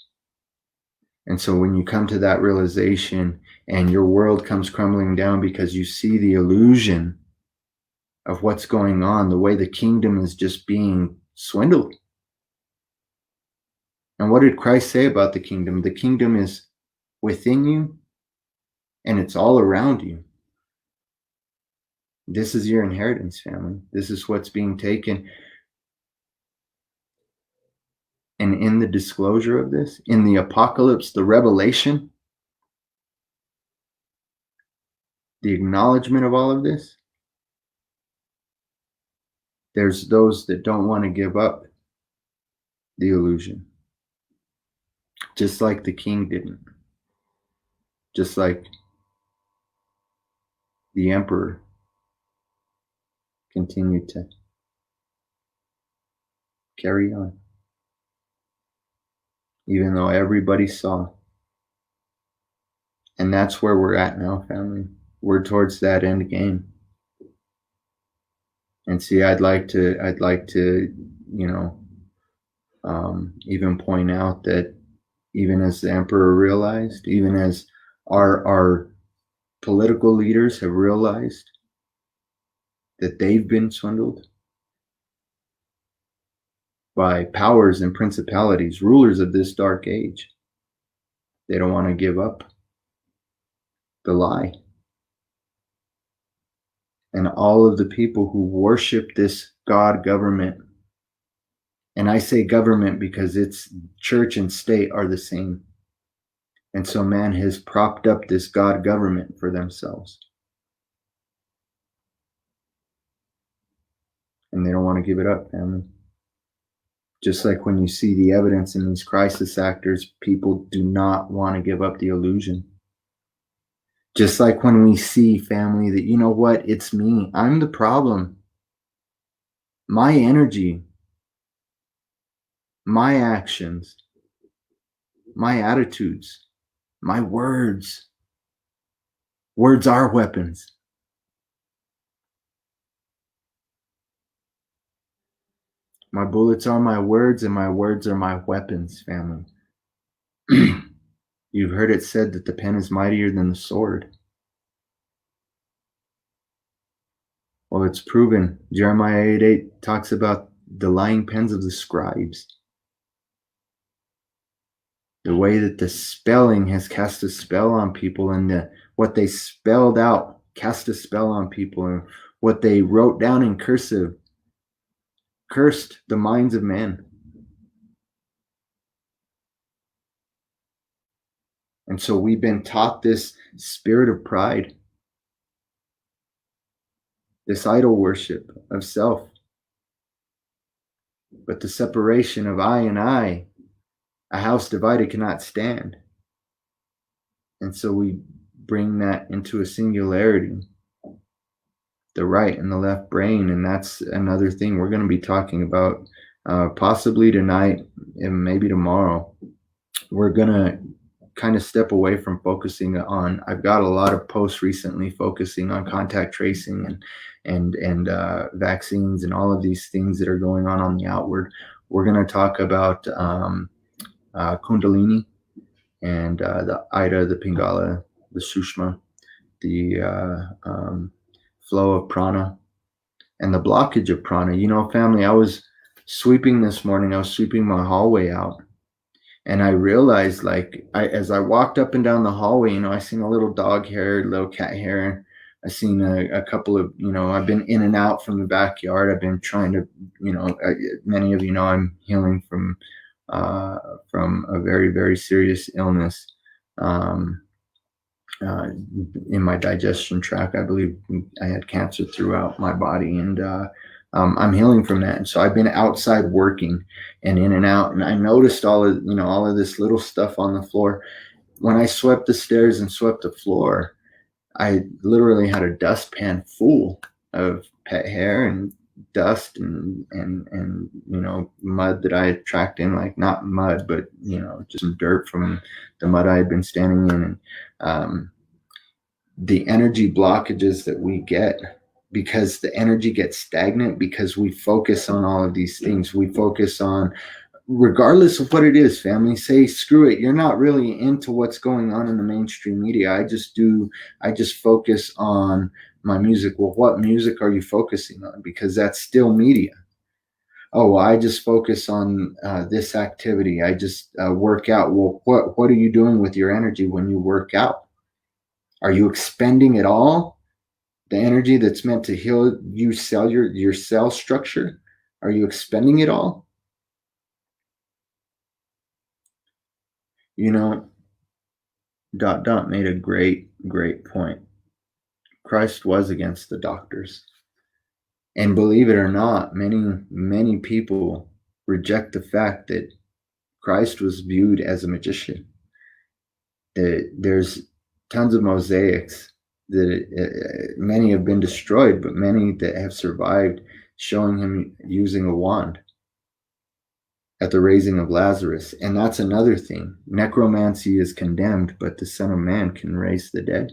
And so when you come to that realization and your world comes crumbling down because you see the illusion of what's going on, the way the kingdom is just being swindled. And what did Christ say about the kingdom? The kingdom is within you and it's all around you. This is your inheritance, family. This is what's being taken. And in the disclosure of this, in the apocalypse, the revelation, the acknowledgement of all of this, there's those that don't want to give up the illusion. Just like the king didn't. Just like the emperor continued to carry on. Even though everybody saw. And that's where we're at now, family. We're towards that end game. And see, I'd like to, even point out that even as the emperor realized, even as our political leaders have realized that they've been swindled by powers and principalities, rulers of this dark age, they don't want to give up the lie. And all of the people who worship this God government, and I say government because it's church and state are the same. And so man has propped up this God government for themselves. And they don't want to give it up, family. Just like when you see the evidence in these crisis actors, people do not want to give up the illusion. Just like when we see, family, that, you know what, it's me. I'm the problem. My energy, my actions, my attitudes, my words. Words are weapons. My bullets are my words, and my words are my weapons, family. You've heard it said that the pen is mightier than the sword. Well, it's proven. Jeremiah 8:8 talks about the lying pens of the scribes. The way that the spelling has cast a spell on people, and what they spelled out cast a spell on people, and what they wrote down in cursive cursed the minds of men. And so we've been taught this spirit of pride, this idol worship of self. But the separation of I and I, a house divided cannot stand. And so we bring that into a singularity, the right and the left brain. And that's another thing we're going to be talking about possibly tonight and maybe tomorrow. We're going to kind of step away from focusing on, I've got a lot of posts recently focusing on contact tracing and vaccines and all of these things that are going on the outward. We're going to talk about Kundalini and the Ida, the Pingala, the Sushma, the flow of prana, and the blockage of prana. You know, family, I was sweeping this morning. I was sweeping my hallway out. And I realized, like, as I walked up and down the hallway, you know, I seen a little dog hair, little cat hair. I seen a couple of, you know, I've been in and out from the backyard. I've been trying to, you know, many of you know I'm healing from a very, very serious illness in my digestion tract. I believe I had cancer throughout my body, and I'm healing from that. And so I've been outside working and in and out, and I noticed all of this little stuff on the floor. When I swept the stairs and swept the floor, I literally had a dustpan full of pet hair and dust and mud that I had tracked in, like not mud, but just some dirt from the mud I had been standing in. And the energy blockages that we get, because the energy gets stagnant, because we focus on all of these things. We focus on, regardless of what it is, family, say, screw it, you're not really into what's going on in the mainstream media. I just focus on my music. Well, what music are you focusing on? Because that's still media. Oh, well, I just focus on this activity. I just work out. Well, what are you doing with your energy when you work out? Are you expending it all? The energy that's meant to heal you, your cell structure, are you expending it all? Dot made a great point. Christ was against the doctors. And believe it or not, many people reject the fact that Christ was viewed as a magician. There's tons of mosaics that many have been destroyed, but many that have survived, showing him using a wand at the raising of Lazarus. And that's another thing. Necromancy is condemned, but the Son of Man can raise the dead.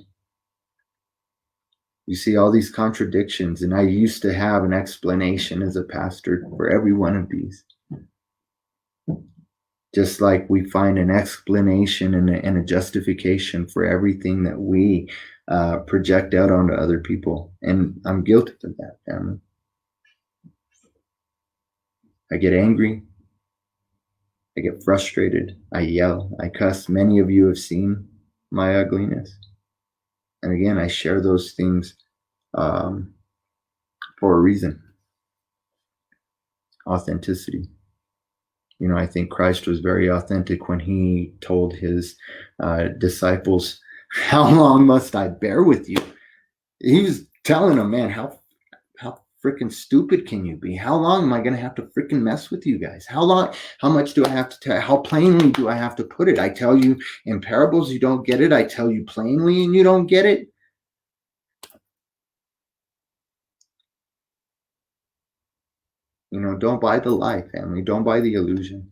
You see all these contradictions, and I used to have an explanation as a pastor for every one of these. Just like we find an explanation and a justification for everything that we project out onto other people. And I'm guilty of that, family. I get angry. I get frustrated. I yell. I cuss. Many of you have seen my ugliness. And again, I share those things for a reason. Authenticity. I think Christ was very authentic when he told his disciples, how long must I bear with you? He was telling them, man, how freaking stupid can you be? How long am I going to have to freaking mess with you guys? How much do I have to tell? How plainly do I have to put it? I tell you in parables, you don't get it. I tell you plainly and you don't get it. Don't buy the lie, family. Don't buy the illusion.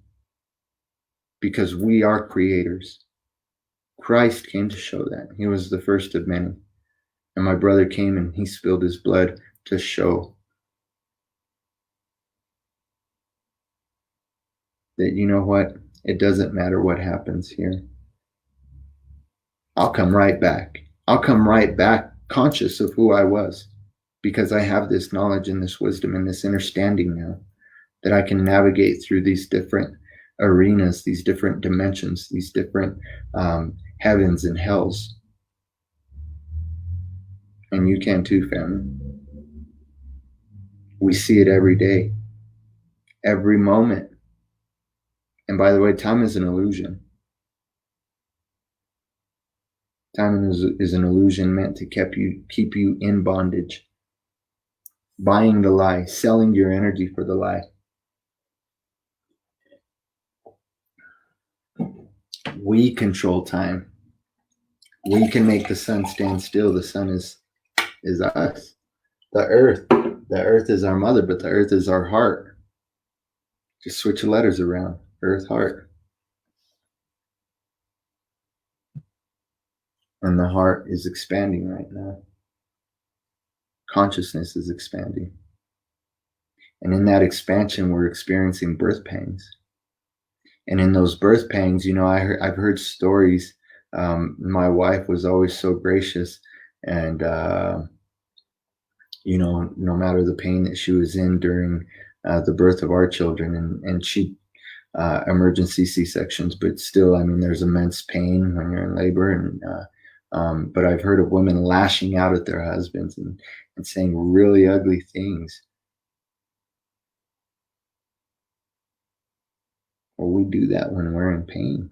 Because we are creators. Christ came to show that. He was the first of many. And my brother came and he spilled his blood to show that, what? It doesn't matter what happens here. I'll come right back. I'll come right back conscious of who I was, because I have this knowledge and this wisdom and this understanding now that I can navigate through these different arenas, these different dimensions, these different heavens and hells. And you can too, family. We see it every day, every moment. And by the way, time is an illusion. Time is an illusion meant to keep you in bondage, buying the lie, selling your energy for the lie. We control time. We can make the sun stand still. The sun is us. The earth is our mother, but the earth is our heart. Just switch the letters around. Earth, heart. And the heart is expanding right now. Consciousness is expanding. And in that expansion, we're experiencing birth pangs. And in those birth pangs, I've heard stories. My wife was always so gracious, and no matter the pain that she was in during the birth of our children, and she emergency C-sections, but still, there's immense pain when you're in labor, and but I've heard of women lashing out at their husbands and saying really ugly things. Well, we do that when we're in pain.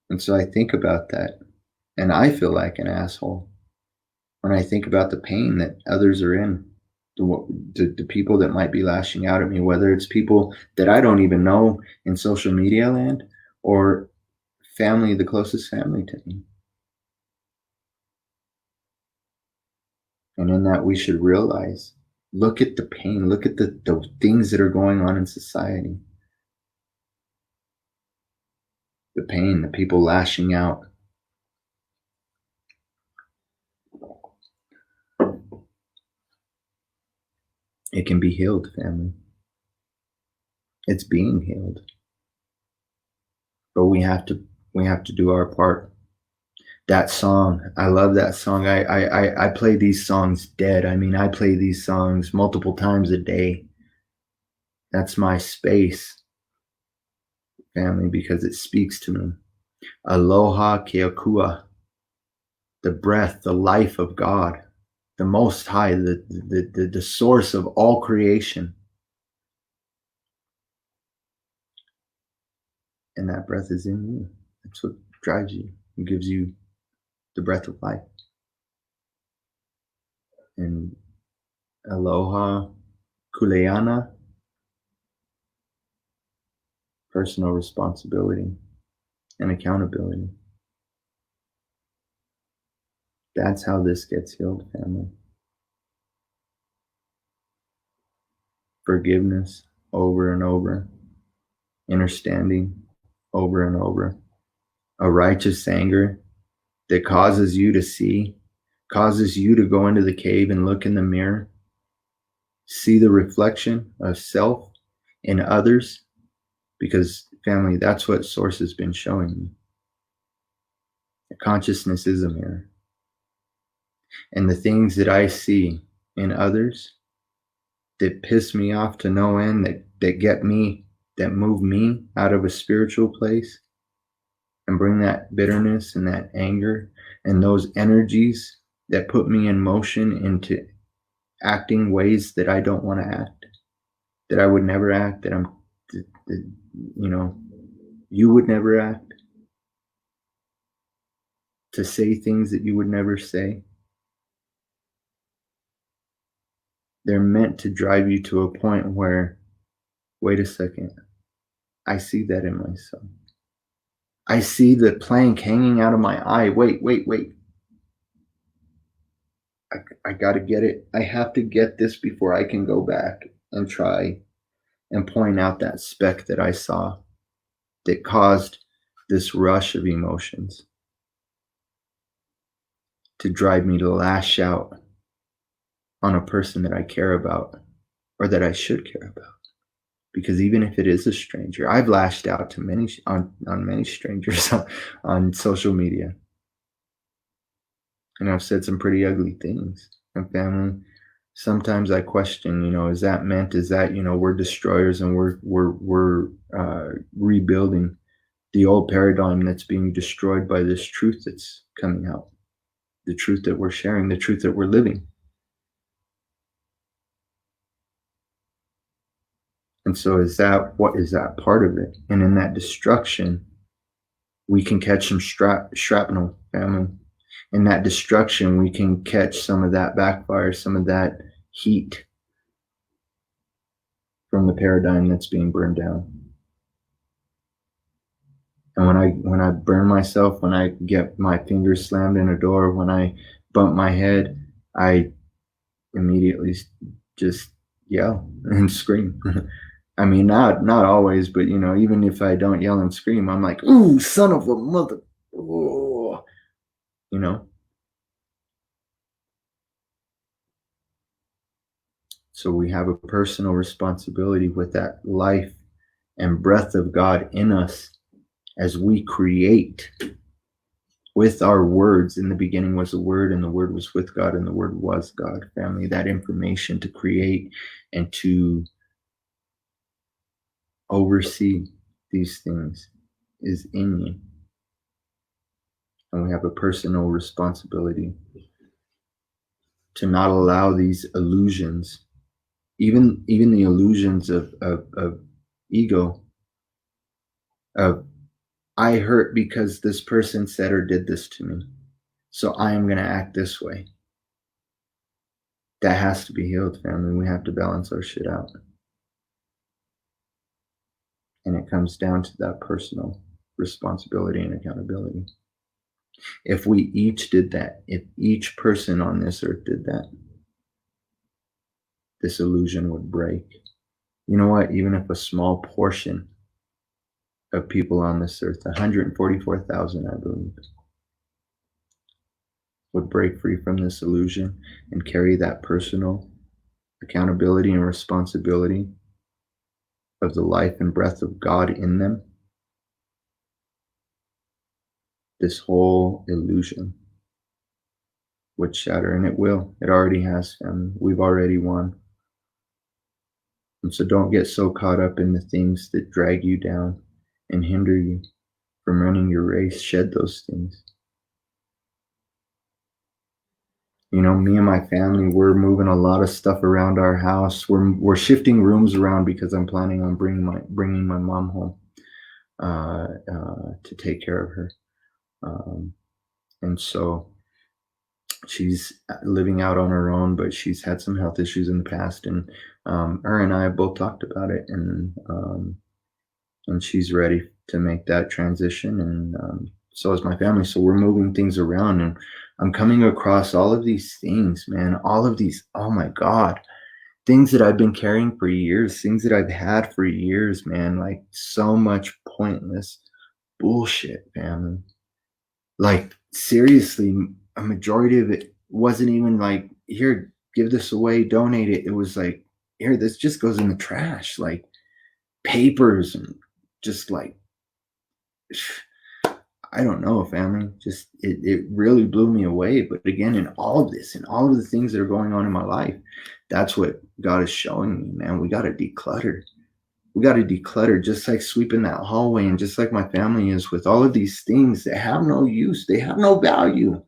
And so I think about that, and I feel like an asshole when I think about the pain that others are in, the people that might be lashing out at me, whether it's people that I don't even know in social media land or family, the closest family to me. And in that, we should realize, look at the pain, look at the things that are going on in society. The pain, the people lashing out. It can be healed, family. It's being healed. But we have to do our part. That song, I love that song. I play these songs dead. I mean, I play these songs multiple times a day. That's my space, family, because it speaks to me. Aloha keokua, the breath, the life of God, the Most High, the source of all creation. And that breath is in you. That's what drives you. It gives you the breath of life. And aloha kuleana, personal responsibility and accountability. That's how this gets healed, family. Forgiveness over and over. Understanding over and over. A righteous anger that causes you to see, causes you to go into the cave and look in the mirror, see the reflection of self in others, because, family, that's what Source has been showing me. Consciousness is a mirror. And the things that I see in others that piss me off to no end, that get me, that move me out of a spiritual place and bring that bitterness and that anger and those energies that put me in motion into acting ways that I don't want to act, that I would never act, that you would never act, to say things that you would never say. They're meant to drive you to a point where, wait a second, I see that in myself. I see the plank hanging out of my eye. Wait. I got to get it. I have to get this before I can go back and try and point out that speck that I saw that caused this rush of emotions to drive me to lash out on a person that I care about or that I should care about. Because even if it is a stranger, I've lashed out to many on many strangers on social media. And I've said some pretty ugly things. And family, sometimes I question, is that meant? Is that, we're destroyers and we're rebuilding the old paradigm that's being destroyed by this truth that's coming out, the truth that we're sharing, the truth that we're living. And so what is that part of it? And in that destruction, we can catch some shrapnel, family. In that destruction, we can catch some of that backfire, some of that heat from the paradigm that's being burned down. And when I burn myself, when I get my fingers slammed in a door, when I bump my head, I immediately just yell and scream. I mean, not always, but even if I don't yell and scream, I'm like, ooh, son of a mother. Oh, So we have a personal responsibility with that life and breath of God in us as we create with our words. In the beginning was the Word, and the Word was with God, and the Word was God. Family, that information to create and to oversee these things is in you. And we have a personal responsibility to not allow these illusions, even the illusions of ego, of I hurt because this person said or did this to me, so I am going to act this way. That has to be healed, family. We have to balance our shit out. And it comes down to that personal responsibility and accountability. If we each did that, if each person on this earth did that, this illusion would break. You know what? Even if a small portion of people on this earth, 144,000, I believe, would break free from this illusion and carry that personal accountability and responsibility of the life and breath of God in them, this whole illusion would shatter, and it will. It already has, family. We've already won. And so don't get so caught up in the things that drag you down and hinder you from running your race. Shed those things. You know, me and my family, we're moving a lot of stuff around our house. We're shifting rooms around because I'm planning on bringing my mom home to take care of her. And so she's living out on her own, but she's had some health issues in the past, and her and I both talked about it, and she's ready to make that transition, and so is my family. So we're moving things around, and I'm coming across all of these things, man, all of these, oh my God, things that I've been carrying for years, things that I've had for years, man, like so much pointless bullshit, family. Like, seriously, a majority of it wasn't even like, here, give this away, donate it. It was like, here, this just goes in the trash, like papers and just like, I don't know, family. Just it really blew me away. But again, in all of this, and all of the things that are going on in my life, that's what God is showing me, man. We got to declutter. We got to declutter, just like sweeping that hallway, and just like my family is with all of these things that have no use, they have no value.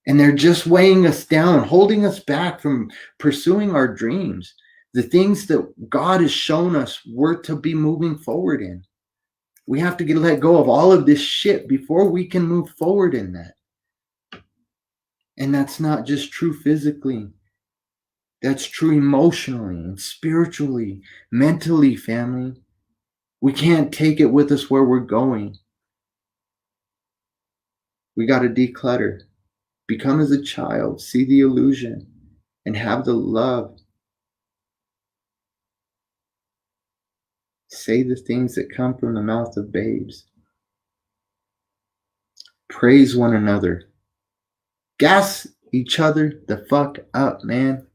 And they're just weighing us down, holding us back from pursuing our dreams, the things that God has shown us we're to be moving forward in. We have to let go of all of this shit before we can move forward in that. And that's not just true physically. That's true emotionally and spiritually, mentally, family. We can't take it with us where we're going. We got to declutter. Become as a child, see the illusion, and have the love. Say the things that come from the mouth of babes. Praise one another. Gas each other the fuck up, man.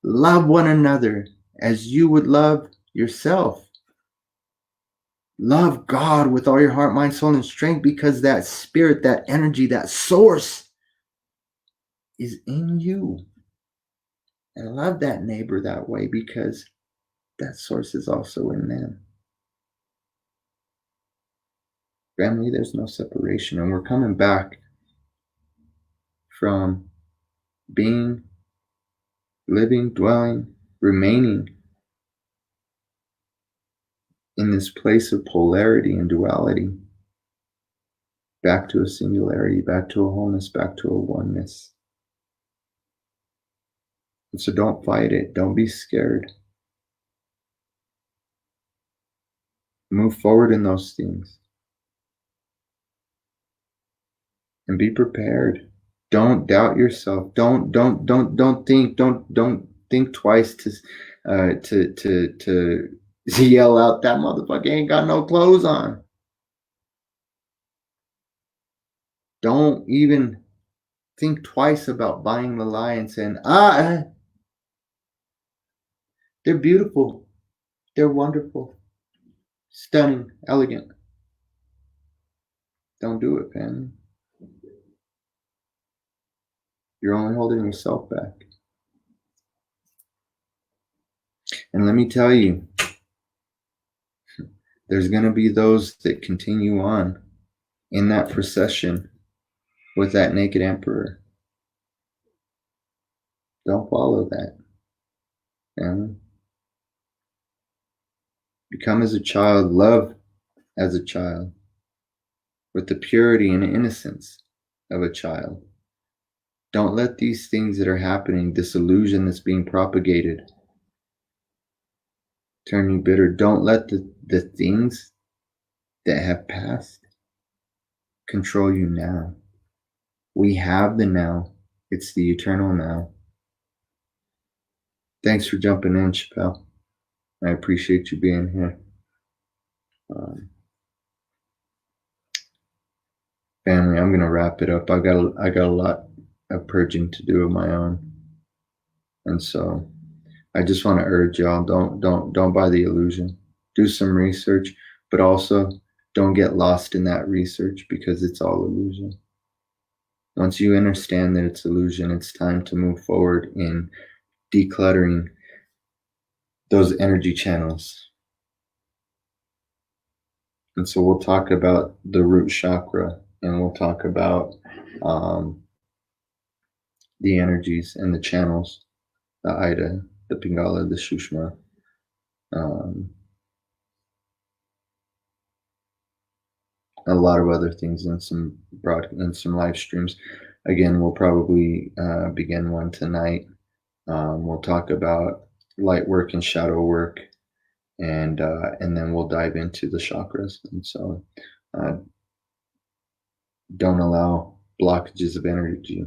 Love one another as you would love yourself. Love God with all your heart, mind, soul, and strength, because that spirit, that energy, that source is in you. And love that neighbor that way, because that source is also in them. Family, there's no separation. And we're coming back from being, living, dwelling, remaining in this place of polarity and duality, back to a singularity, back to a wholeness, back to a oneness. And so don't fight it. Don't be scared. Move forward in those things. And be prepared. Don't doubt yourself. Don't think twice to yell out, that motherfucker ain't got no clothes on. Don't even think twice about buying the lie and saying, they're beautiful, they're wonderful, stunning, elegant. Don't do it, family. You're only holding yourself back. And let me tell you, there's going to be those that continue on in that procession with that naked emperor. Don't follow that. Family. Become as a child, love as a child, with the purity and innocence of a child. Don't let these things that are happening, this illusion that's being propagated, turn you bitter. Don't let the things that have passed control you now. We have the now. It's the eternal now. Thanks for jumping in, Chappelle. I appreciate you being here. Family, I'm gonna wrap it up. I got a lot of purging to do of my own, and so I just want to urge y'all: don't buy the illusion. Do some research, but also don't get lost in that research because it's all illusion. Once you understand that it's illusion, it's time to move forward in decluttering those energy channels. And so we'll talk about the root chakra, and we'll talk about the energies and the channels, the Ida, the Pingala, the Shushma. A lot of other things in some live streams. Again, we'll probably begin one tonight. We'll talk about light work and shadow work, and then we'll dive into the chakras. And so, don't allow blockages of energy.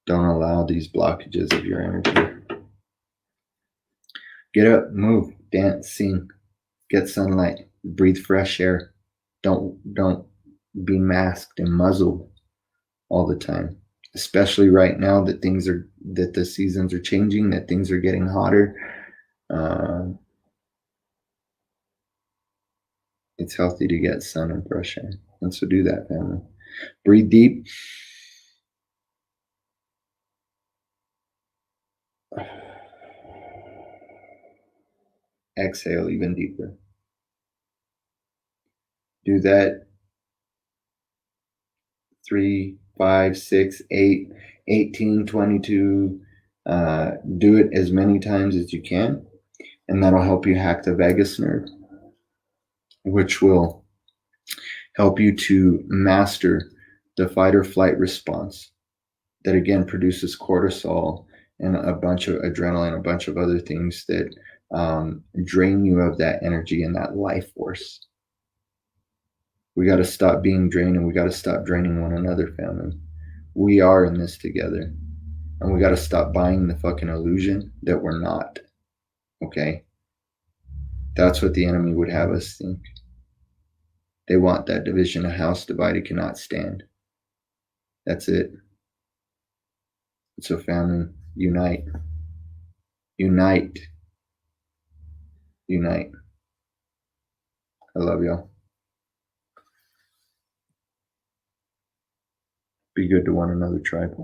Don't allow these blockages of your energy. Get up, move, dance, sing, get sunlight, breathe fresh air. Don't be masked and muzzled all the time, especially right now that the seasons are changing, that things are getting hotter. It's healthy to get sun and fresh air, and so do that, family. Breathe deep. Exhale even deeper. Do that 3, 5, 6, 8, 18, 22. Do it as many times as you can, and that'll help you hack the vagus nerve, which will help you to master the fight or flight response that again produces cortisol and a bunch of adrenaline, a bunch of other things that drain you of that energy and that life force. We got to stop being drained, and we got to stop draining one another, family. We are in this together, and we got to stop buying the fucking illusion that we're not. Okay? That's what the enemy would have us think. They want that division. A house divided cannot stand. That's it. So, family, unite. Unite. Unite. I love y'all. Be good to one another, tribe.